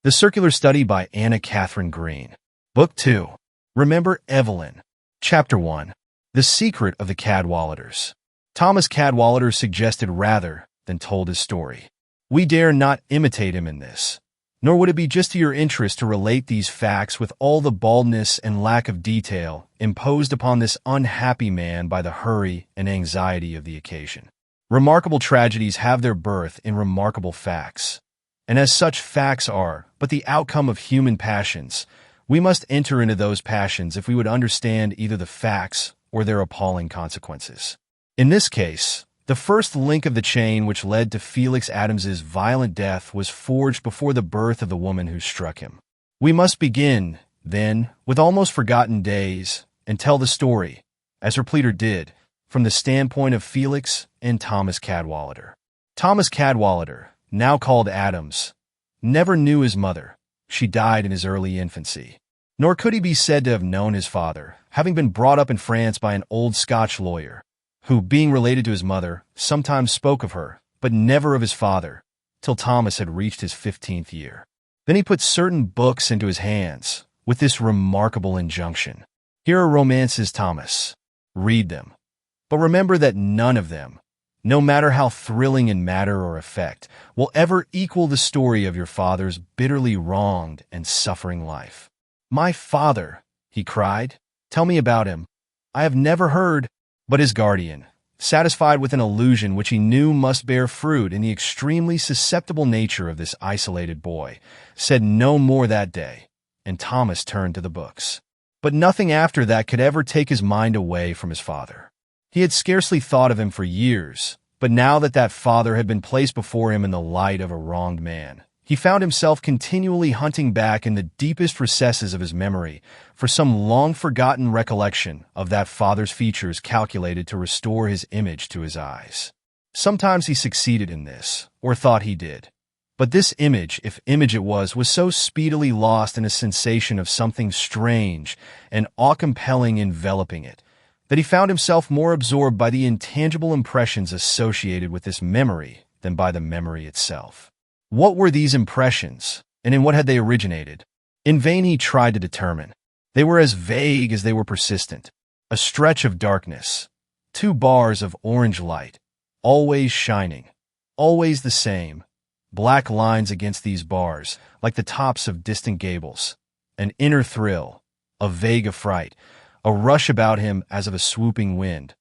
The Circular Study by Katharine Green. Book 2. Remember Evelyn. Chapter 1. The Secret of the Cadwalladers. Thomas Cadwallader suggested rather than told his story. We dare not imitate him in this, nor would it be just to your interest to relate these facts with all the baldness and lack of detail imposed upon this unhappy man by the hurry and anxiety of the occasion. Remarkable tragedies have their birth in remarkable facts, and as such facts are but the outcome of human passions. We must enter into those passions if we would understand either the facts or their appalling consequences. In this case, the first link of the chain which led to Felix Adams's violent death was forged before the birth of the woman who struck him. We must begin, then, with almost forgotten days, and tell the story, as her pleader did, from the standpoint of Felix and Thomas Cadwallader. Thomas Cadwallader, now called Adams, never knew his mother. She died in his early infancy. Nor could he be said to have known his father, having been brought up in France by an old Scotch lawyer, who, being related to his mother, sometimes spoke of her, but never of his father, till Thomas had reached his 15th year. Then he put certain books into his hands, with this remarkable injunction. Here are romances, Thomas. Read them. But remember that none of them, no matter how thrilling in matter or effect, will ever equal the story of your father's bitterly wronged and suffering life. "My father," he cried, "tell me about him. I have never heard." But his guardian, satisfied with an illusion which he knew must bear fruit in the extremely susceptible nature of this isolated boy, said no more that day, and Thomas turned to the books. But nothing after that could ever take his mind away from his father. He had scarcely thought of him for years, but now that father had been placed before him in the light of a wronged man, he found himself continually hunting back in the deepest recesses of his memory for some long-forgotten recollection of that father's features calculated to restore his image to his eyes. Sometimes he succeeded in this, or thought he did. But this image, if image it was so speedily lost in a sensation of something strange and awe-compelling enveloping it, that he found himself more absorbed by the intangible impressions associated with this memory than by the memory itself. What were these impressions, and in what had they originated? In vain he tried to determine. They were as vague as they were persistent. A stretch of darkness, 2 bars of orange light, always shining, always the same, black lines against these bars, like the tops of distant gables, an inner thrill, a vague affright, a rush about him as of a swooping wind.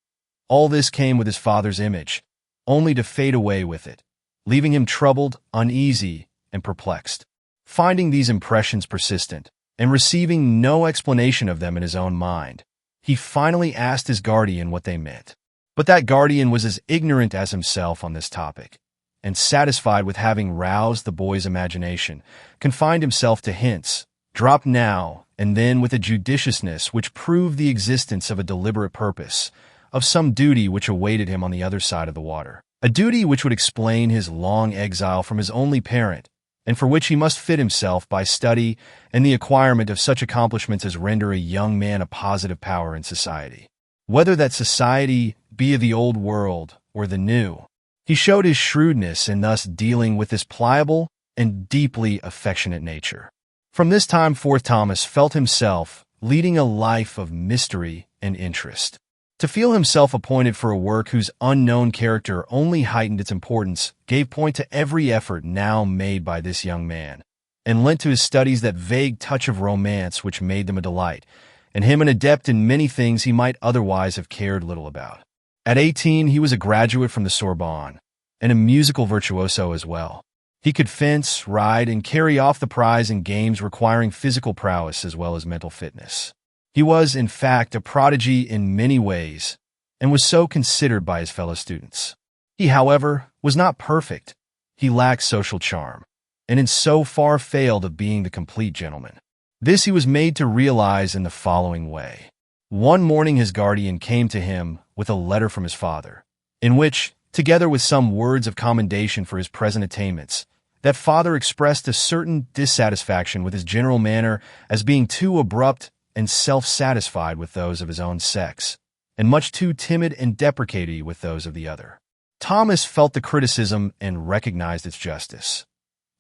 All this came with his father's image, only to fade away with it, leaving him troubled, uneasy, and perplexed. Finding these impressions persistent, and receiving no explanation of them in his own mind, he finally asked his guardian what they meant. But that guardian was as ignorant as himself on this topic, and satisfied with having roused the boy's imagination, confined himself to hints, dropped now and then with a judiciousness which proved the existence of a deliberate purpose, of some duty which awaited him on the other side of the water. A duty which would explain his long exile from his only parent, and for which he must fit himself by study and the acquirement of such accomplishments as render a young man a positive power in society. Whether that society be of the old world or the new, he showed his shrewdness in thus dealing with this pliable and deeply affectionate nature. From this time forth Thomas felt himself leading a life of mystery and interest. To feel himself appointed for a work whose unknown character only heightened its importance gave point to every effort now made by this young man, and lent to his studies that vague touch of romance which made them a delight, and him an adept in many things he might otherwise have cared little about. At 18 he was a graduate from the Sorbonne, and a musical virtuoso as well. He could fence, ride, and carry off the prize in games requiring physical prowess as well as mental fitness. He was, in fact, a prodigy in many ways, and was so considered by his fellow students. He, however, was not perfect. He lacked social charm, and in so far failed of being the complete gentleman. This he was made to realize in the following way. One morning his guardian came to him with a letter from his father, in which, together with some words of commendation for his present attainments, that father expressed a certain dissatisfaction with his general manner as being too abrupt and self-satisfied with those of his own sex, and much too timid and deprecating with those of the other. Thomas felt the criticism and recognized its justice.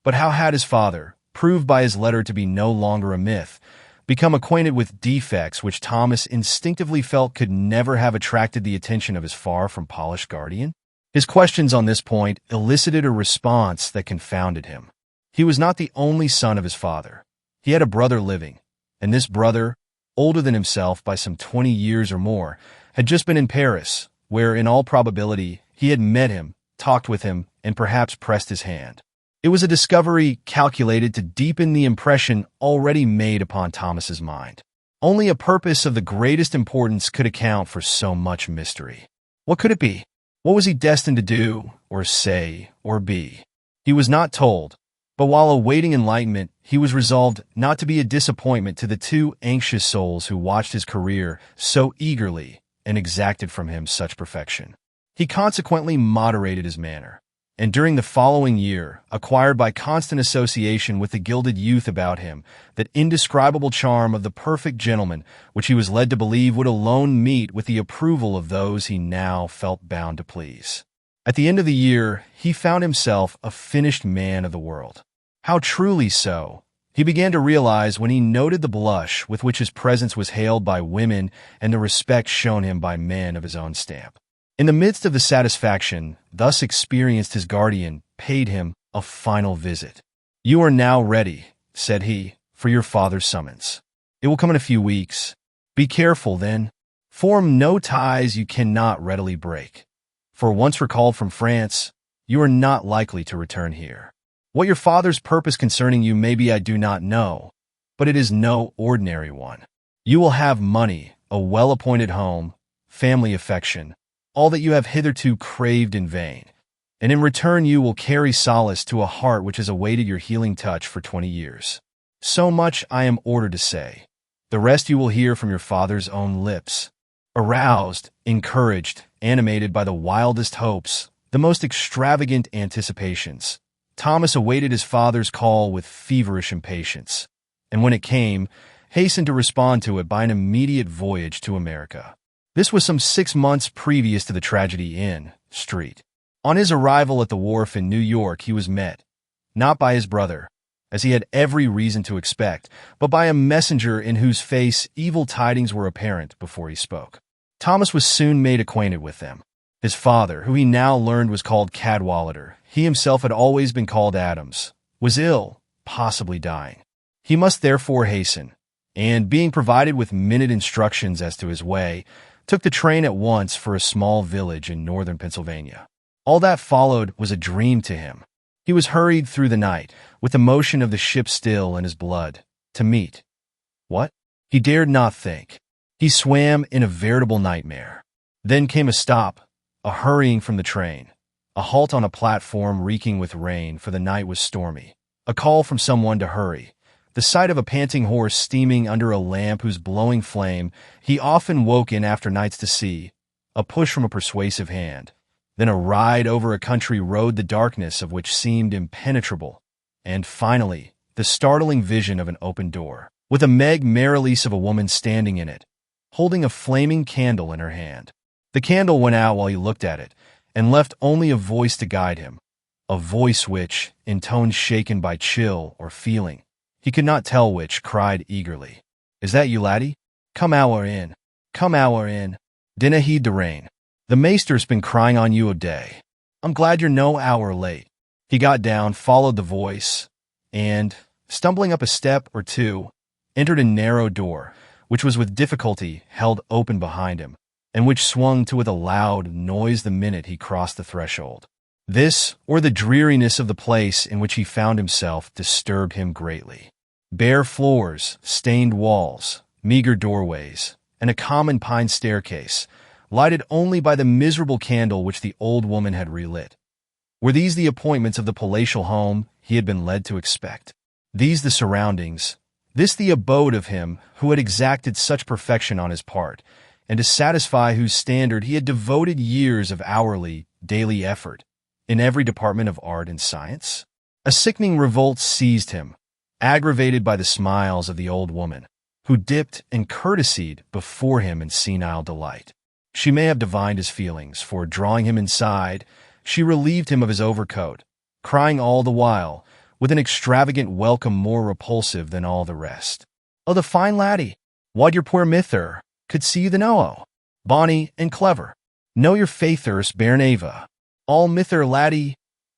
But how had his father, proved by his letter to be no longer a myth, become acquainted with defects which Thomas instinctively felt could never have attracted the attention of his far-from-polished guardian? His questions on this point elicited a response that confounded him. He was not the only son of his father. He had a brother living, and this brother, older than himself by some 20 years or more, had just been in Paris, where, in all probability, he had met him, talked with him, and perhaps pressed his hand. It was a discovery calculated to deepen the impression already made upon Thomas's mind. Only a purpose of the greatest importance could account for so much mystery. What could it be? What was he destined to do, or say, or be? He was not told, but while awaiting enlightenment, he was resolved not to be a disappointment to the two anxious souls who watched his career so eagerly and exacted from him such perfection. He consequently moderated his manner, and during the following year acquired by constant association with the gilded youth about him that indescribable charm of the perfect gentleman which he was led to believe would alone meet with the approval of those he now felt bound to please. At the end of the year, he found himself a finished man of the world. How truly so, he began to realize when he noted the blush with which his presence was hailed by women and the respect shown him by men of his own stamp. In the midst of the satisfaction thus experienced, his guardian paid him a final visit. "You are now ready," said he, "for your father's summons. It will come in a few weeks. Be careful, then. Form no ties you cannot readily break. For once recalled from France, you are not likely to return here. What your father's purpose concerning you may be I do not know, but it is no ordinary one. You will have money, a well-appointed home, family affection, all that you have hitherto craved in vain, and in return you will carry solace to a heart which has awaited your healing touch for 20 years. So much I am ordered to say. The rest you will hear from your father's own lips." Aroused, encouraged, animated by the wildest hopes, the most extravagant anticipations, Thomas awaited his father's call with feverish impatience, and when it came, hastened to respond to it by an immediate voyage to America. This was some 6 months previous to the tragedy in Street. On his arrival at the wharf in New York, he was met, not by his brother, as he had every reason to expect, but by a messenger in whose face evil tidings were apparent before he spoke. Thomas was soon made acquainted with them. His father, who he now learned was called Cadwallader, he himself had always been called Adams, was ill, possibly dying. He must therefore hasten, and being provided with minute instructions as to his way, took the train at once for a small village in northern Pennsylvania. All that followed was a dream to him. He was hurried through the night, with the motion of the ship still in his blood, to meet. What? He dared not think. He swam in a veritable nightmare. Then came a stop, a hurrying from the train, a halt on a platform reeking with rain, for the night was stormy, a call from someone to hurry, the sight of a panting horse steaming under a lamp whose blowing flame he often woke in after nights to see, a push from a persuasive hand, then a ride over a country road the darkness of which seemed impenetrable, and finally the startling vision of an open door, with a Meg Merrilies of a woman standing in it, holding a flaming candle in her hand. The candle went out while he looked at it, and left only a voice to guide him, a voice which, in tones shaken by chill or feeling, he could not tell which, cried eagerly, "Is that you, laddie? Come hour in. Come hour in. Dinna heed the rain. The maester's been crying on you a day. I'm glad you're no hour late." He got down, followed the voice, and, stumbling up a step or two, entered a narrow door, which was with difficulty held open behind him, and which swung to with a loud noise the minute he crossed the threshold. This, or the dreariness of the place in which he found himself, disturbed him greatly. Bare floors, stained walls, meager doorways, and a common pine staircase, lighted only by the miserable candle which the old woman had relit. Were these the appointments of the palatial home he had been led to expect? These the surroundings, this the abode of him who had exacted such perfection on his part, and to satisfy whose standard he had devoted years of hourly, daily effort, in every department of art and science? A sickening revolt seized him, aggravated by the smiles of the old woman, who dipped and courtesied before him in senile delight. She may have divined his feelings, for, drawing him inside, she relieved him of his overcoat, crying all the while, with an extravagant welcome more repulsive than all the rest. "Oh, the fine laddie, wad your poor mither could see you the no, bonny and clever. Know your faithers bairn Ava. All mither laddie,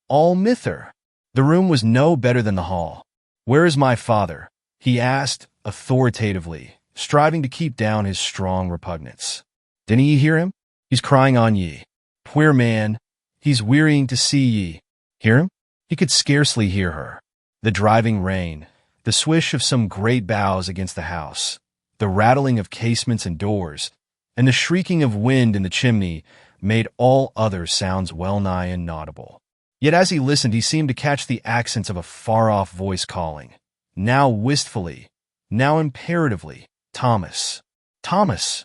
all mither." The room was no better than the hall. "Where is my father?" he asked, authoritatively, striving to keep down his strong repugnance. "Dinna ye hear him? He's crying on ye. Poor man, he's wearying to see ye." Hear him? He could scarcely hear her. The driving rain, the swish of some great boughs against the house, the rattling of casements and doors, and the shrieking of wind in the chimney made all other sounds well-nigh inaudible. Yet as he listened, he seemed to catch the accents of a far-off voice calling, now wistfully, now imperatively, "Thomas, Thomas!"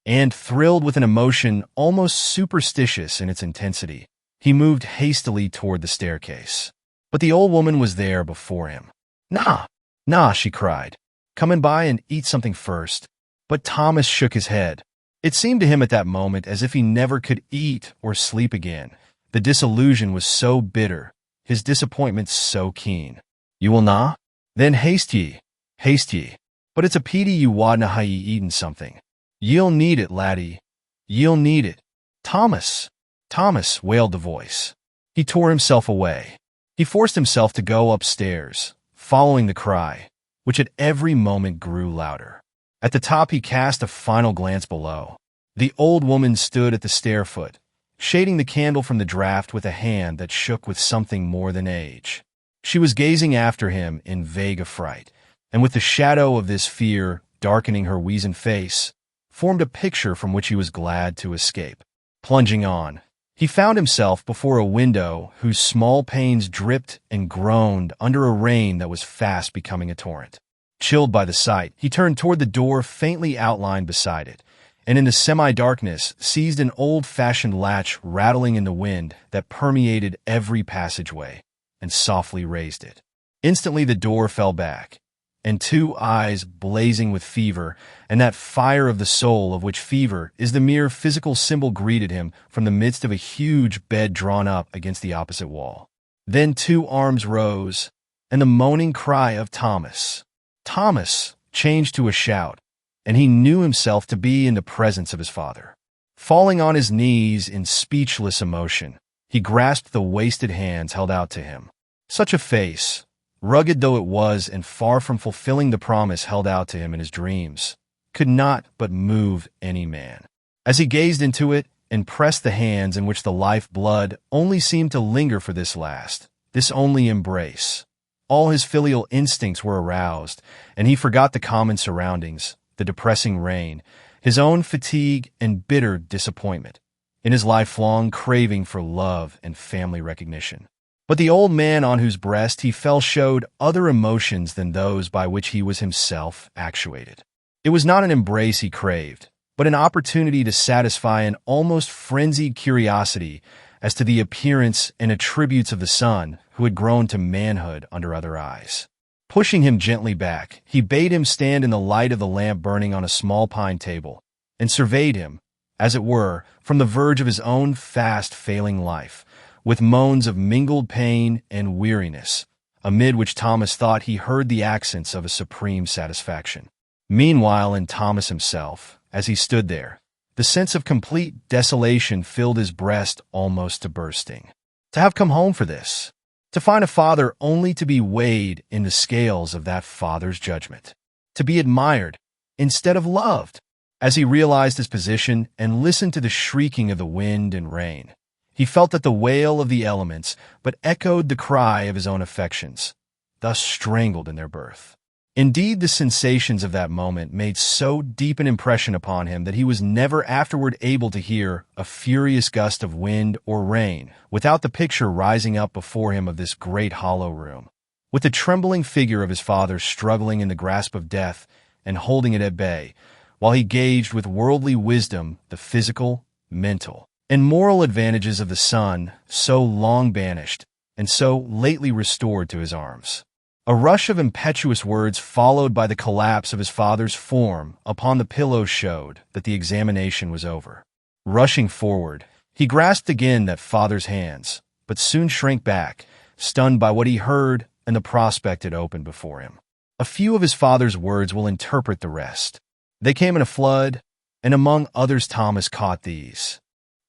And thrilled with an emotion almost superstitious in its intensity, he moved hastily toward the staircase. But the old woman was there before him. "Nah, nah," she cried. "Come in by and eat something first." But Thomas shook his head. It seemed to him at that moment as if he never could eat or sleep again. The disillusion was so bitter, his disappointment so keen. "You will na? Then haste ye, haste ye. But it's a pity you wadna hae eaten something. Ye'll need it, laddie. Ye'll need it." "Thomas, Thomas," wailed the voice. He tore himself away. He forced himself to go upstairs, following the cry, which at every moment grew louder. At the top he cast a final glance below. The old woman stood at the stair foot, shading the candle from the draught with a hand that shook with something more than age. She was gazing after him in vague affright, and with the shadow of this fear darkening her weazened face, formed a picture from which he was glad to escape. Plunging on, he found himself before a window whose small panes dripped and groaned under a rain that was fast becoming a torrent. Chilled by the sight, he turned toward the door faintly outlined beside it, and in the semi-darkness seized an old-fashioned latch rattling in the wind that permeated every passageway, and softly raised it. Instantly the door fell back, and two eyes blazing with fever, and that fire of the soul of which fever is the mere physical symbol, greeted him from the midst of a huge bed drawn up against the opposite wall. Then two arms rose, and the moaning cry of "Thomas, Thomas!" changed to a shout, and he knew himself to be in the presence of his father. Falling on his knees in speechless emotion, he grasped the wasted hands held out to him. Such a face, rugged though it was and far from fulfilling the promise held out to him in his dreams, could not but move any man. As he gazed into it and pressed the hands in which the life blood only seemed to linger for this last, this only embrace, all his filial instincts were aroused, and he forgot the common surroundings, the depressing rain, his own fatigue and bitter disappointment, in his lifelong craving for love and family recognition. But the old man on whose breast he fell showed other emotions than those by which he was himself actuated. It was not an embrace he craved, but an opportunity to satisfy an almost frenzied curiosity as to the appearance and attributes of the son who had grown to manhood under other eyes. Pushing him gently back, he bade him stand in the light of the lamp burning on a small pine table, and surveyed him, as it were, from the verge of his own fast failing life, with moans of mingled pain and weariness, amid which Thomas thought he heard the accents of a supreme satisfaction. Meanwhile, in Thomas himself, as he stood there, the sense of complete desolation filled his breast almost to bursting. To have come home for this, to find a father only to be weighed in the scales of that father's judgment, to be admired instead of loved. As he realized his position and listened to the shrieking of the wind and rain, he felt that the wail of the elements but echoed the cry of his own affections, thus strangled in their birth. Indeed, the sensations of that moment made so deep an impression upon him that he was never afterward able to hear a furious gust of wind or rain without the picture rising up before him of this great hollow room, with the trembling figure of his father struggling in the grasp of death and holding it at bay, while he gauged with worldly wisdom the physical, mental, and moral advantages of the son so long banished and so lately restored to his arms. A rush of impetuous words followed by the collapse of his father's form upon the pillow showed that the examination was over. Rushing forward, he grasped again that father's hands, but soon shrank back, stunned by what he heard and the prospect it opened before him. A few of his father's words will interpret the rest. They came in a flood, and among others Thomas caught these.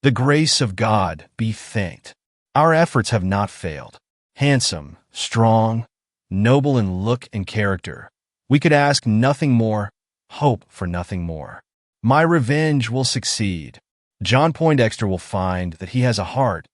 The grace of God be thanked. Our efforts have not failed. Handsome, strong, noble in look and character. We could ask nothing more, hope for nothing more. My revenge will succeed. John Poindexter will find that he has a heart,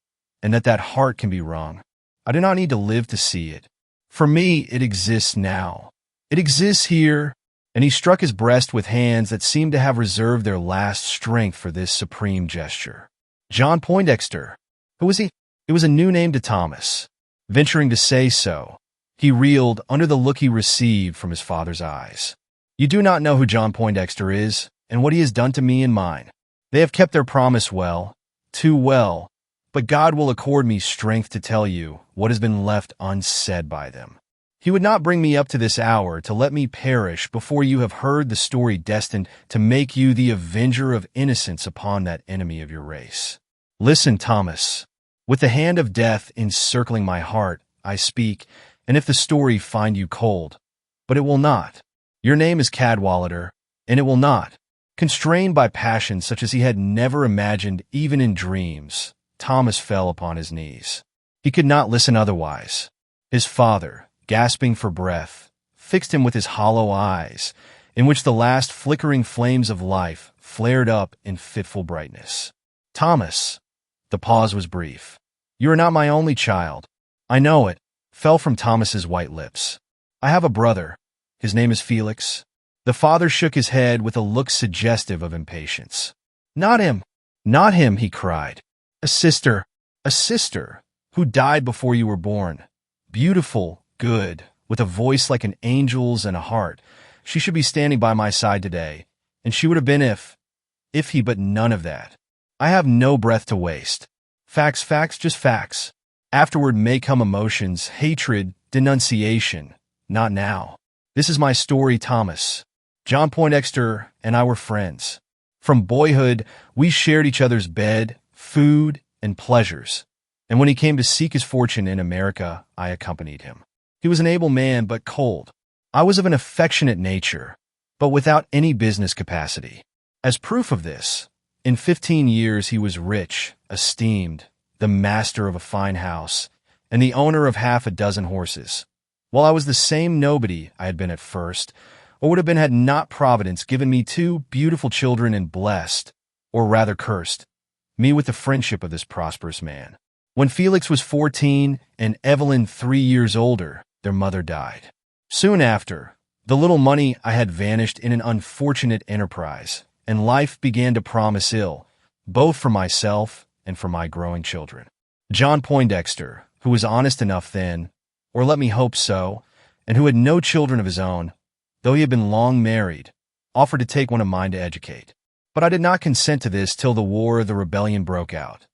and that heart can be wrung. I do not need to live to see it. For me, it exists now. It exists here, and he struck his breast with hands that seemed to have reserved their last strength for this supreme gesture. John Poindexter. Who was he? It was a new name to Thomas. Venturing to say so, he reeled under the look he received from his father's eyes. You do not know who John Poindexter is, and what he has done to me and mine. They have kept their promise well, too well, but God will accord me strength to tell you what has been left unsaid by them. He would not bring me up to this hour to let me perish before you have heard the story destined to make you the avenger of innocence upon that enemy of your race. Listen, Thomas. With the hand of death encircling my heart, I speak, and if the story find you cold, but it will not. Your name is Cadwallader, and it will not. Constrained by passion such as he had never imagined even in dreams, Thomas fell upon his knees. He could not listen otherwise. His father, gasping for breath, fixed him with his hollow eyes, in which the last flickering flames of life flared up in fitful brightness. Thomas, the pause was brief. You are not my only child. I know it, fell from Thomas's white lips. I have a brother. His name is Felix. The father shook his head with a look suggestive of impatience. Not him, not him, he cried. A sister, who died before you were born. Beautiful, good, with a voice like an angel's and a heart. She should be standing by my side today, and she would have been if he, but none of that. I have no breath to waste. Facts, just facts. Afterward may come emotions, hatred, denunciation. Not now. This is my story, Thomas. John Poindexter and I were friends. From boyhood, we shared each other's bed, food, and pleasures. And when he came to seek his fortune in America, I accompanied him. He was an able man, but cold. I was of an affectionate nature, but without any business capacity. As proof of this, in 15 years he was rich, esteemed, the master of a fine house, and the owner of half a dozen horses, while I was the same nobody I had been at first, or would have been had not Providence given me 2 beautiful children and blessed, or rather cursed, me with the friendship of this prosperous man. When Felix was 14 and Evelyn 3 years older, their mother died. Soon after, the little money I had vanished in an unfortunate enterprise, and life began to promise ill, both for myself and for my growing children. John Poindexter, who was honest enough then, or let me hope so, and who had no children of his own, though he had been long married, offered to take one of mine to educate. But I did not consent to this till the war of the rebellion broke out.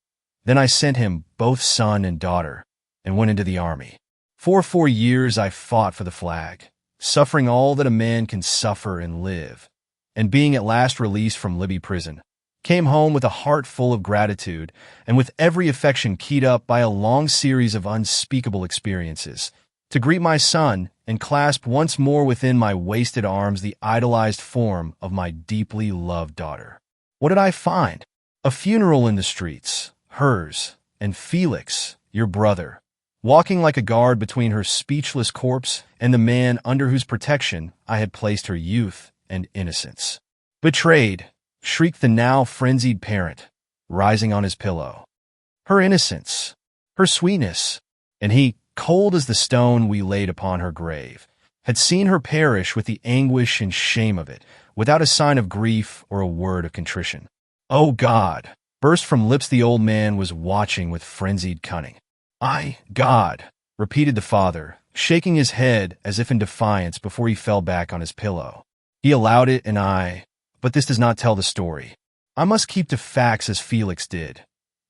Then I sent him both son and daughter, and went into the army. For 4 years I fought for the flag, suffering all that a man can suffer and live, and being at last released from Libby prison, came home with a heart full of gratitude, and with every affection keyed up by a long series of unspeakable experiences, to greet my son and clasp once more within my wasted arms the idolized form of my deeply loved daughter. What did I find? A funeral in the streets, hers, and Felix, your brother, walking like a guard between her speechless corpse and the man under whose protection I had placed her youth and innocence. Betrayed, shrieked the now frenzied parent, rising on his pillow. Her innocence, her sweetness, and he, cold as the stone we laid upon her grave, had seen her perish with the anguish and shame of it, without a sign of grief or a word of contrition. "Oh God!" burst from lips the old man was watching with frenzied cunning. God," repeated the father, shaking his head as if in defiance before he fell back on his pillow. He allowed it, and but this does not tell the story. I must keep to facts as Felix did.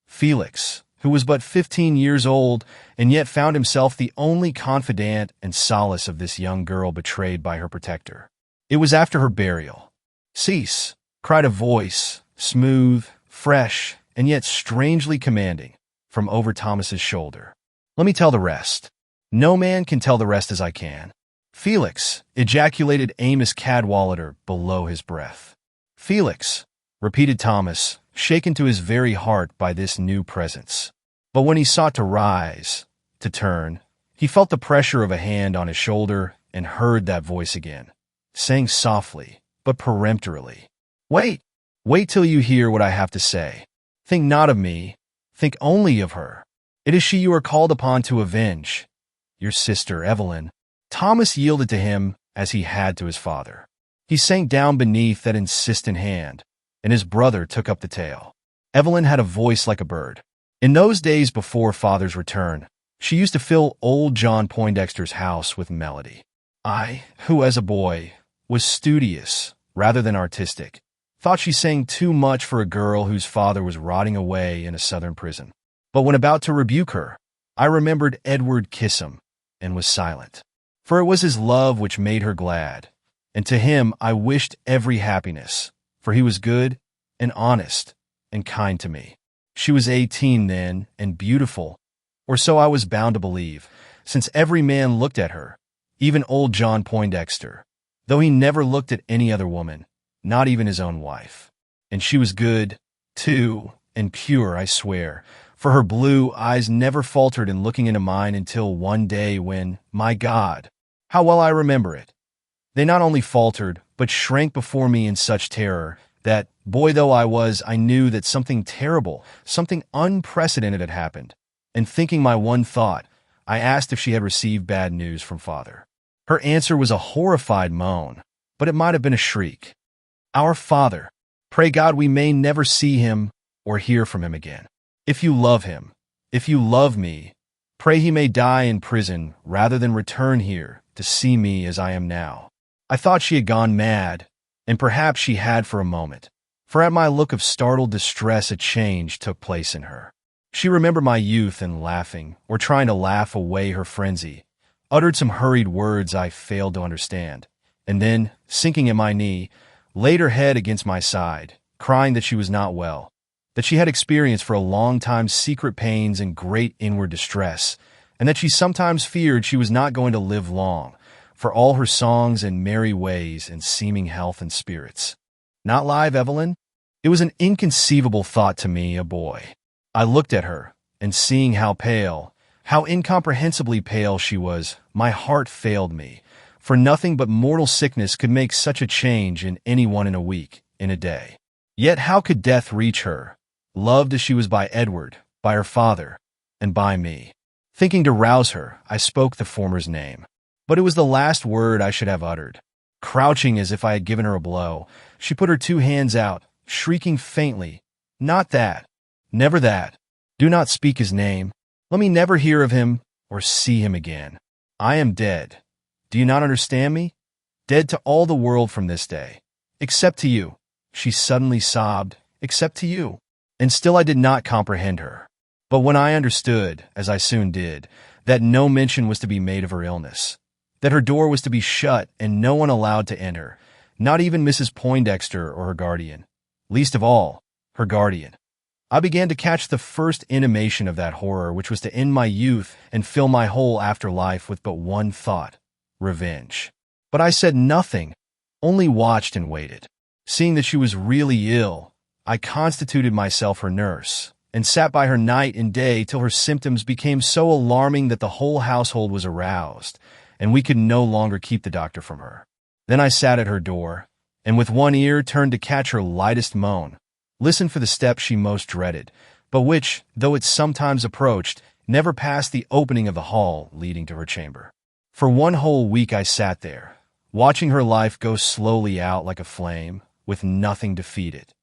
Felix, who was but 15 years old, and yet found himself the only confidant and solace of this young girl betrayed by her protector. It was after her burial. "Cease!" cried a voice, smooth, fresh, and yet strangely commanding, from over Thomas's shoulder. "Let me tell the rest." No man can tell the rest as I can. Felix, ejaculated Amos Cadwallader below his breath. Felix, repeated Thomas, shaken to his very heart by this new presence. But when he sought to rise, to turn, he felt the pressure of a hand on his shoulder and heard that voice again, saying softly, but peremptorily, "Wait! Wait till you hear what I have to say. Think not of me, think only of her. It is she you are called upon to avenge. Your sister, Evelyn." Thomas yielded to him as he had to his father. He sank down beneath that insistent hand, and his brother took up the tale. Evelyn had a voice like a bird. In those days before father's return, she used to fill old John Poindexter's house with melody. I, who as a boy was studious rather than artistic, thought she sang too much for a girl whose father was rotting away in a southern prison. But when about to rebuke her, I remembered Edward Kissam and was silent. For it was his love which made her glad, and to him I wished every happiness, for he was good and honest and kind to me. She was 18 then, and beautiful, or so I was bound to believe, since every man looked at her, even old John Poindexter, though he never looked at any other woman, not even his own wife. And she was good, too, and pure, I swear, for her blue eyes never faltered in looking into mine until one day when, my God, how well I remember it, they not only faltered, but shrank before me in such terror that, boy though I was, I knew that something terrible, something unprecedented had happened, and thinking my one thought, I asked if she had received bad news from father. Her answer was a horrified moan, but it might have been a shriek. "Our father, pray God we may never see him or hear from him again. If you love him, if you love me, pray he may die in prison rather than return here to see me as I am now." I thought she had gone mad, and perhaps she had for a moment, for at my look of startled distress a change took place in her. She remembered my youth and laughing, or trying to laugh away her frenzy, uttered some hurried words I failed to understand, and then, sinking at my knee, laid her head against my side, crying that she was not well, that she had experienced for a long time secret pains and great inward distress, and that she sometimes feared she was not going to live long, for all her songs and merry ways and seeming health and spirits. Not live, Evelyn? It was an inconceivable thought to me, a boy. I looked at her, and seeing how pale, how incomprehensibly pale she was, my heart failed me, for nothing but mortal sickness could make such a change in anyone in a week, in a day. Yet how could death reach her, loved as she was by Edward, by her father, and by me? Thinking to rouse her, I spoke the former's name. But it was the last word I should have uttered. Crouching as if I had given her a blow, she put her two hands out, shrieking faintly, "Not that! Never that! Do not speak his name! Let me never hear of him or see him again! I am dead! Do you not understand me? Dead to all the world from this day! Except to you!" She suddenly sobbed, "Except to you!" And still I did not comprehend her. But when I understood, as I soon did, that no mention was to be made of her illness, that her door was to be shut and no one allowed to enter, not even Mrs. Poindexter or her guardian, least of all, her guardian, I began to catch the first intimation of that horror which was to end my youth and fill my whole afterlife with but one thought, revenge. But I said nothing, only watched and waited. Seeing that she was really ill, I constituted myself her nurse, and sat by her night and day till her symptoms became so alarming that the whole household was aroused, and we could no longer keep the doctor from her. Then I sat at her door, and with one ear turned to catch her lightest moan, listened for the step she most dreaded, but which, though it sometimes approached, never passed the opening of the hall leading to her chamber. For one whole week I sat there, watching her life go slowly out like a flame, with nothing to feed it.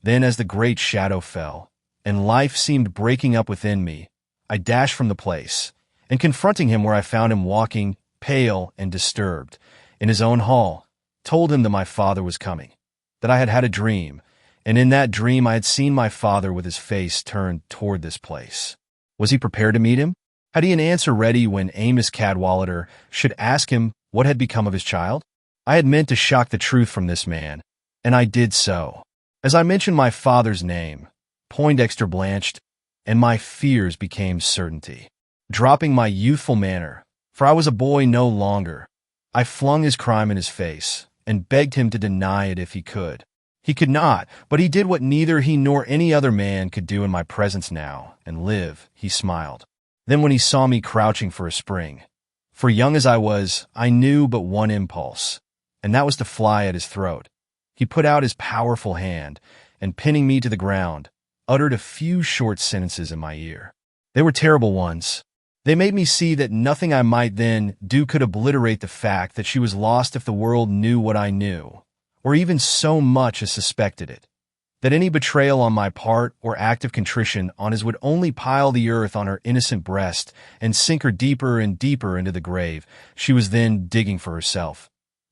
Then as the great shadow fell, and life seemed breaking up within me, I dashed from the place, and confronting him where I found him walking, pale and disturbed, in his own hall, told him that my father was coming, that I had had a dream, and in that dream I had seen my father with his face turned toward this place. Was he prepared to meet him? Had he an answer ready when Amos Cadwallader should ask him what had become of his child? I had meant to shock the truth from this man, and I did so. As I mentioned my father's name, Poindexter blanched, and my fears became certainty. Dropping my youthful manner, For I was a boy no longer. I flung his crime in his face, and begged him to deny it if he could. He could not, but he did what neither he nor any other man could do in my presence now, and live, he smiled. Then when he saw me crouching for a spring, for young as I was, I knew but one impulse, and that was to fly at his throat. He put out his powerful hand, and pinning me to the ground, uttered a few short sentences in my ear. They were terrible ones. They made me see that nothing I might then do could obliterate the fact that she was lost if the world knew what I knew, or even so much as suspected it. That any betrayal on my part or act of contrition on his would only pile the earth on her innocent breast and sink her deeper and deeper into the grave she was then digging for herself.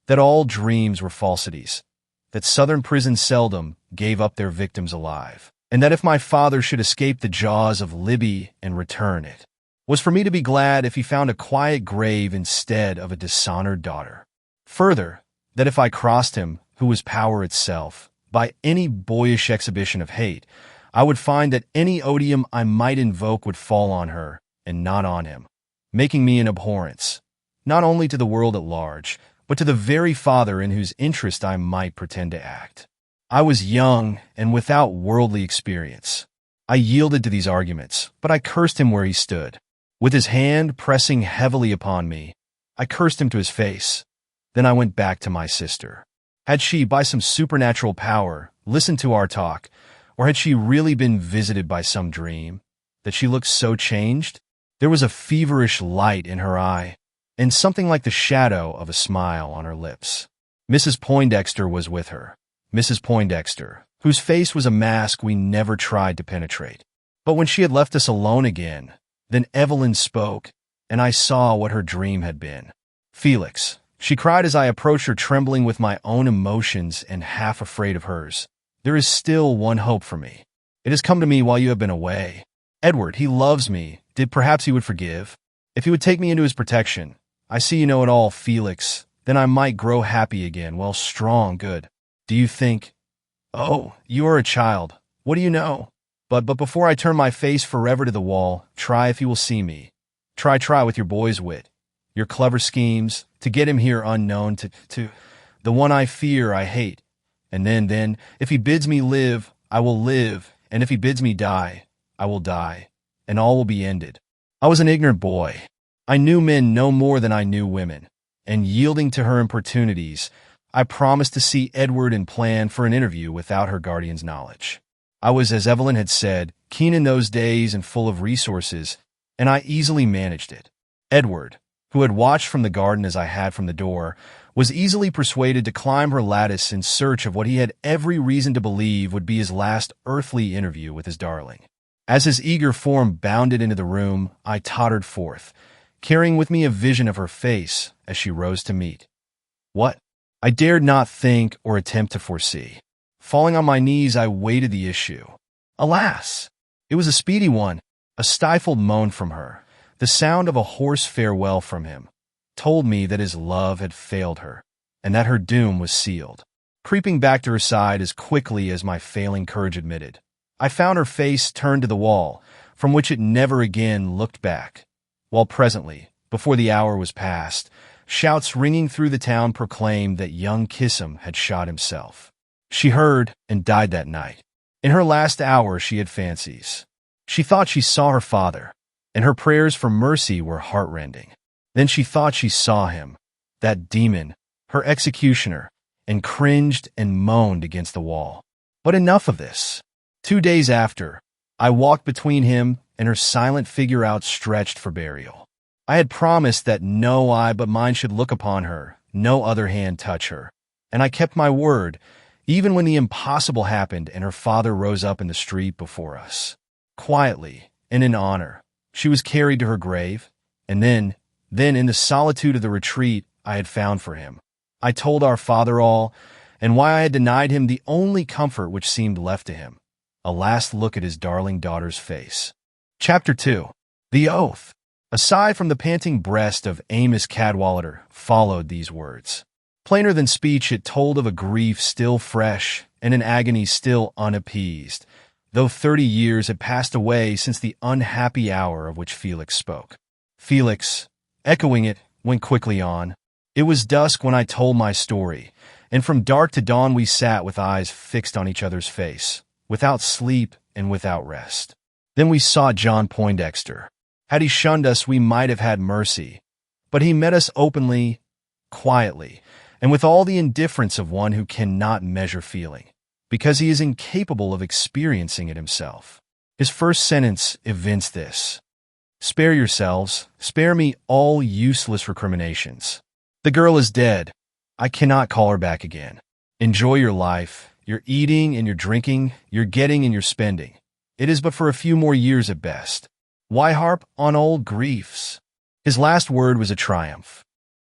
That all dreams were falsities. That Southern prisons seldom gave up their victims alive. And that if my father should escape the jaws of Libby and return, it was for me to be glad if he found a quiet grave instead of a dishonored daughter. Further, that if I crossed him, who was power itself, by any boyish exhibition of hate, I would find that any odium I might invoke would fall on her, and not on him, making me an abhorrence, not only to the world at large, but to the very father in whose interest I might pretend to act. I was young and without worldly experience. I yielded to these arguments, but I cursed him where he stood. With his hand pressing heavily upon me, I cursed him to his face. Then I went back to my sister. Had she, by some supernatural power, listened to our talk, or had she really been visited by some dream, that she looked so changed? There was a feverish light in her eye, and something like the shadow of a smile on her lips. Mrs. Poindexter was with her. Mrs. Poindexter, whose face was a mask we never tried to penetrate. But when she had left us alone again, then Evelyn spoke, and I saw what her dream had been. "Felix," she cried as I approached her, trembling with my own emotions and half afraid of hers, "there is still one hope for me. It has come to me while you have been away. Edward, he loves me. Perhaps he would forgive. If he would take me into his protection. I see you know it all, Felix. Then I might grow happy again, well, strong, good. Do you think? Oh, you are a child. What do you know? But before I turn my face forever to the wall, try if you will see me. Try with your boy's wit, your clever schemes, to get him here unknown to the one I fear, I hate. And then, if he bids me live, I will live, and if he bids me die, I will die, and all will be ended." I was an ignorant boy. I knew men no more than I knew women, and yielding to her importunities, I promised to see Edward and plan for an interview without her guardian's knowledge. I was, as Evelyn had said, keen in those days and full of resources, and I easily managed it. Edward, who had watched from the garden as I had from the door, was easily persuaded to climb her lattice in search of what he had every reason to believe would be his last earthly interview with his darling. As his eager form bounded into the room, I tottered forth, carrying with me a vision of her face as she rose to meet. What? I dared not think or attempt to foresee. Falling on my knees, I waited the issue. Alas! It was a speedy one. A stifled moan from her, the sound of a hoarse farewell from him, told me that his love had failed her, and that her doom was sealed. Creeping back to her side as quickly as my failing courage admitted, I found her face turned to the wall, from which it never again looked back, while presently, before the hour was past, shouts ringing through the town proclaimed that young Kissam had shot himself. She heard and died that night. In her last hour she had fancies. She thought she saw her father, and her prayers for mercy were heartrending. Then she thought she saw him, that demon, her executioner, and cringed and moaned against the wall. But enough of this. 2 days after, I walked between him and her silent figure outstretched for burial. I had promised that no eye but mine should look upon her, no other hand touch her, and I kept my word, even when the impossible happened and her father rose up in the street before us. Quietly, and in honor, she was carried to her grave, and then in the solitude of the retreat I had found for him, I told our father all, and why I had denied him the only comfort which seemed left to him, a last look at his darling daughter's face. Chapter 2. The Oath. A sigh from the panting breast of Amos Cadwallader followed these words. Plainer than speech, it told of a grief still fresh and an agony still unappeased, though 30 years had passed away since the unhappy hour of which Felix spoke. Felix, echoing it, went quickly on. It was dusk when I told my story, and from dark to dawn we sat with eyes fixed on each other's face, without sleep and without rest. Then we sought John Poindexter. Had he shunned us, we might have had mercy, but he met us openly, quietly, and with all the indifference of one who cannot measure feeling, because he is incapable of experiencing it himself. His first sentence evinced this. Spare yourselves, spare me all useless recriminations. The girl is dead. I cannot call her back again. Enjoy your life, your eating and your drinking, your getting and your spending. It is but for a few more years at best. Why harp on old griefs? His last word was a triumph.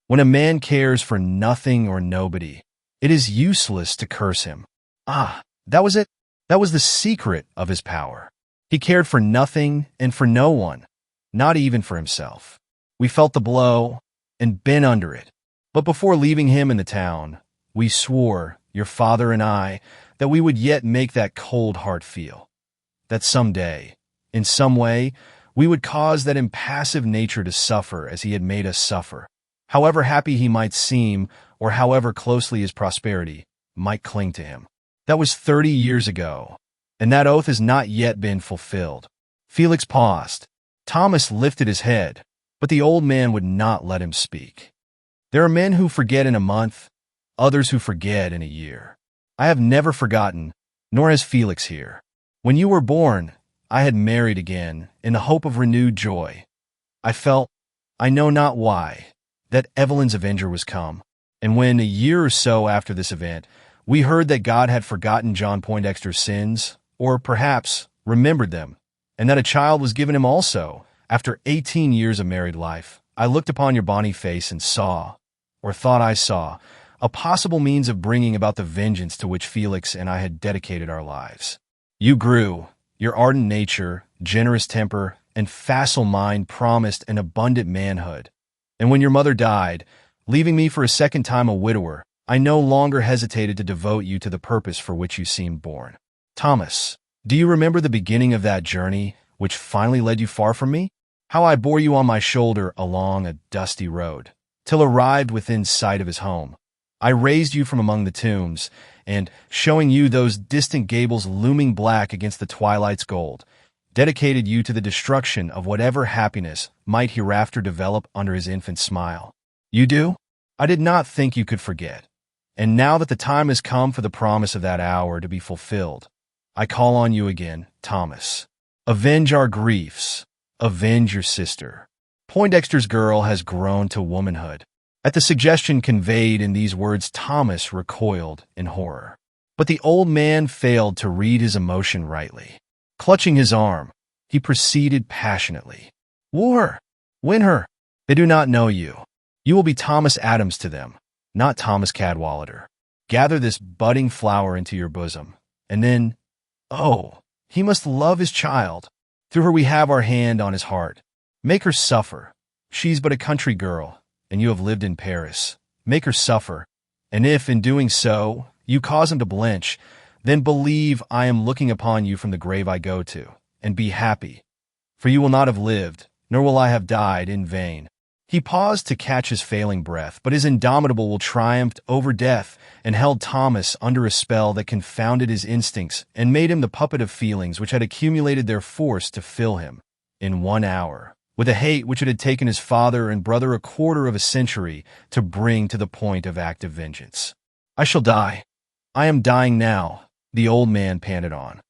When a man cares for nothing or nobody, it is useless to curse him. Ah, that was it. That was the secret of his power. He cared for nothing and for no one, not even for himself. We felt the blow and bent under it. But before leaving him in the town, we swore, your father and I, that we would yet make that cold heart feel. That some day, in some way, we would cause that impassive nature to suffer as he had made us suffer, however happy he might seem or however closely his prosperity might cling to him. That was 30 years ago, and that oath has not yet been fulfilled. Felix paused. Thomas lifted his head, but the old man would not let him speak. There are men who forget in a month, others who forget in a year. I have never forgotten, nor has Felix here. When you were born, I had married again in the hope of renewed joy. I felt, I know not why, that Evelyn's avenger was come, and when a year or so after this event, we heard that God had forgotten John Poindexter's sins, or perhaps remembered them, and that a child was given him also, after 18 years of married life, I looked upon your bonny face and saw, or thought I saw, a possible means of bringing about the vengeance to which Felix and I had dedicated our lives. You grew. Your ardent nature, generous temper, and facile mind promised an abundant manhood. And when your mother died, leaving me for a second time a widower, I no longer hesitated to devote you to the purpose for which you seemed born. Thomas, do you remember the beginning of that journey, which finally led you far from me? How I bore you on my shoulder along a dusty road, till arrived within sight of his home. I raised you from among the tombs, and, showing you those distant gables looming black against the twilight's gold, dedicated you to the destruction of whatever happiness might hereafter develop under his infant smile. You do? I did not think you could forget. And now that the time has come for the promise of that hour to be fulfilled, I call on you again, Thomas. Avenge our griefs. Avenge your sister. Poindexter's girl has grown to womanhood. At the suggestion conveyed in these words, Thomas recoiled in horror. But the old man failed to read his emotion rightly. Clutching his arm, he proceeded passionately. Woo her! Win her! They do not know you. You will be Thomas Adams to them, not Thomas Cadwallader. Gather this budding flower into your bosom, and then, oh, he must love his child. Through her we have our hand on his heart. Make her suffer. She's but a country girl, and you have lived in Paris. Make her suffer, and if, in doing so, you cause him to blench, then believe I am looking upon you from the grave I go to, and be happy, for you will not have lived, nor will I have died in vain. He paused to catch his failing breath, but his indomitable will triumphed over death and held Thomas under a spell that confounded his instincts and made him the puppet of feelings which had accumulated their force to fill him, in 1 hour, with a hate which it had taken his father and brother a quarter of a century to bring to the point of active vengeance. I shall die. I am dying now, the old man panted on.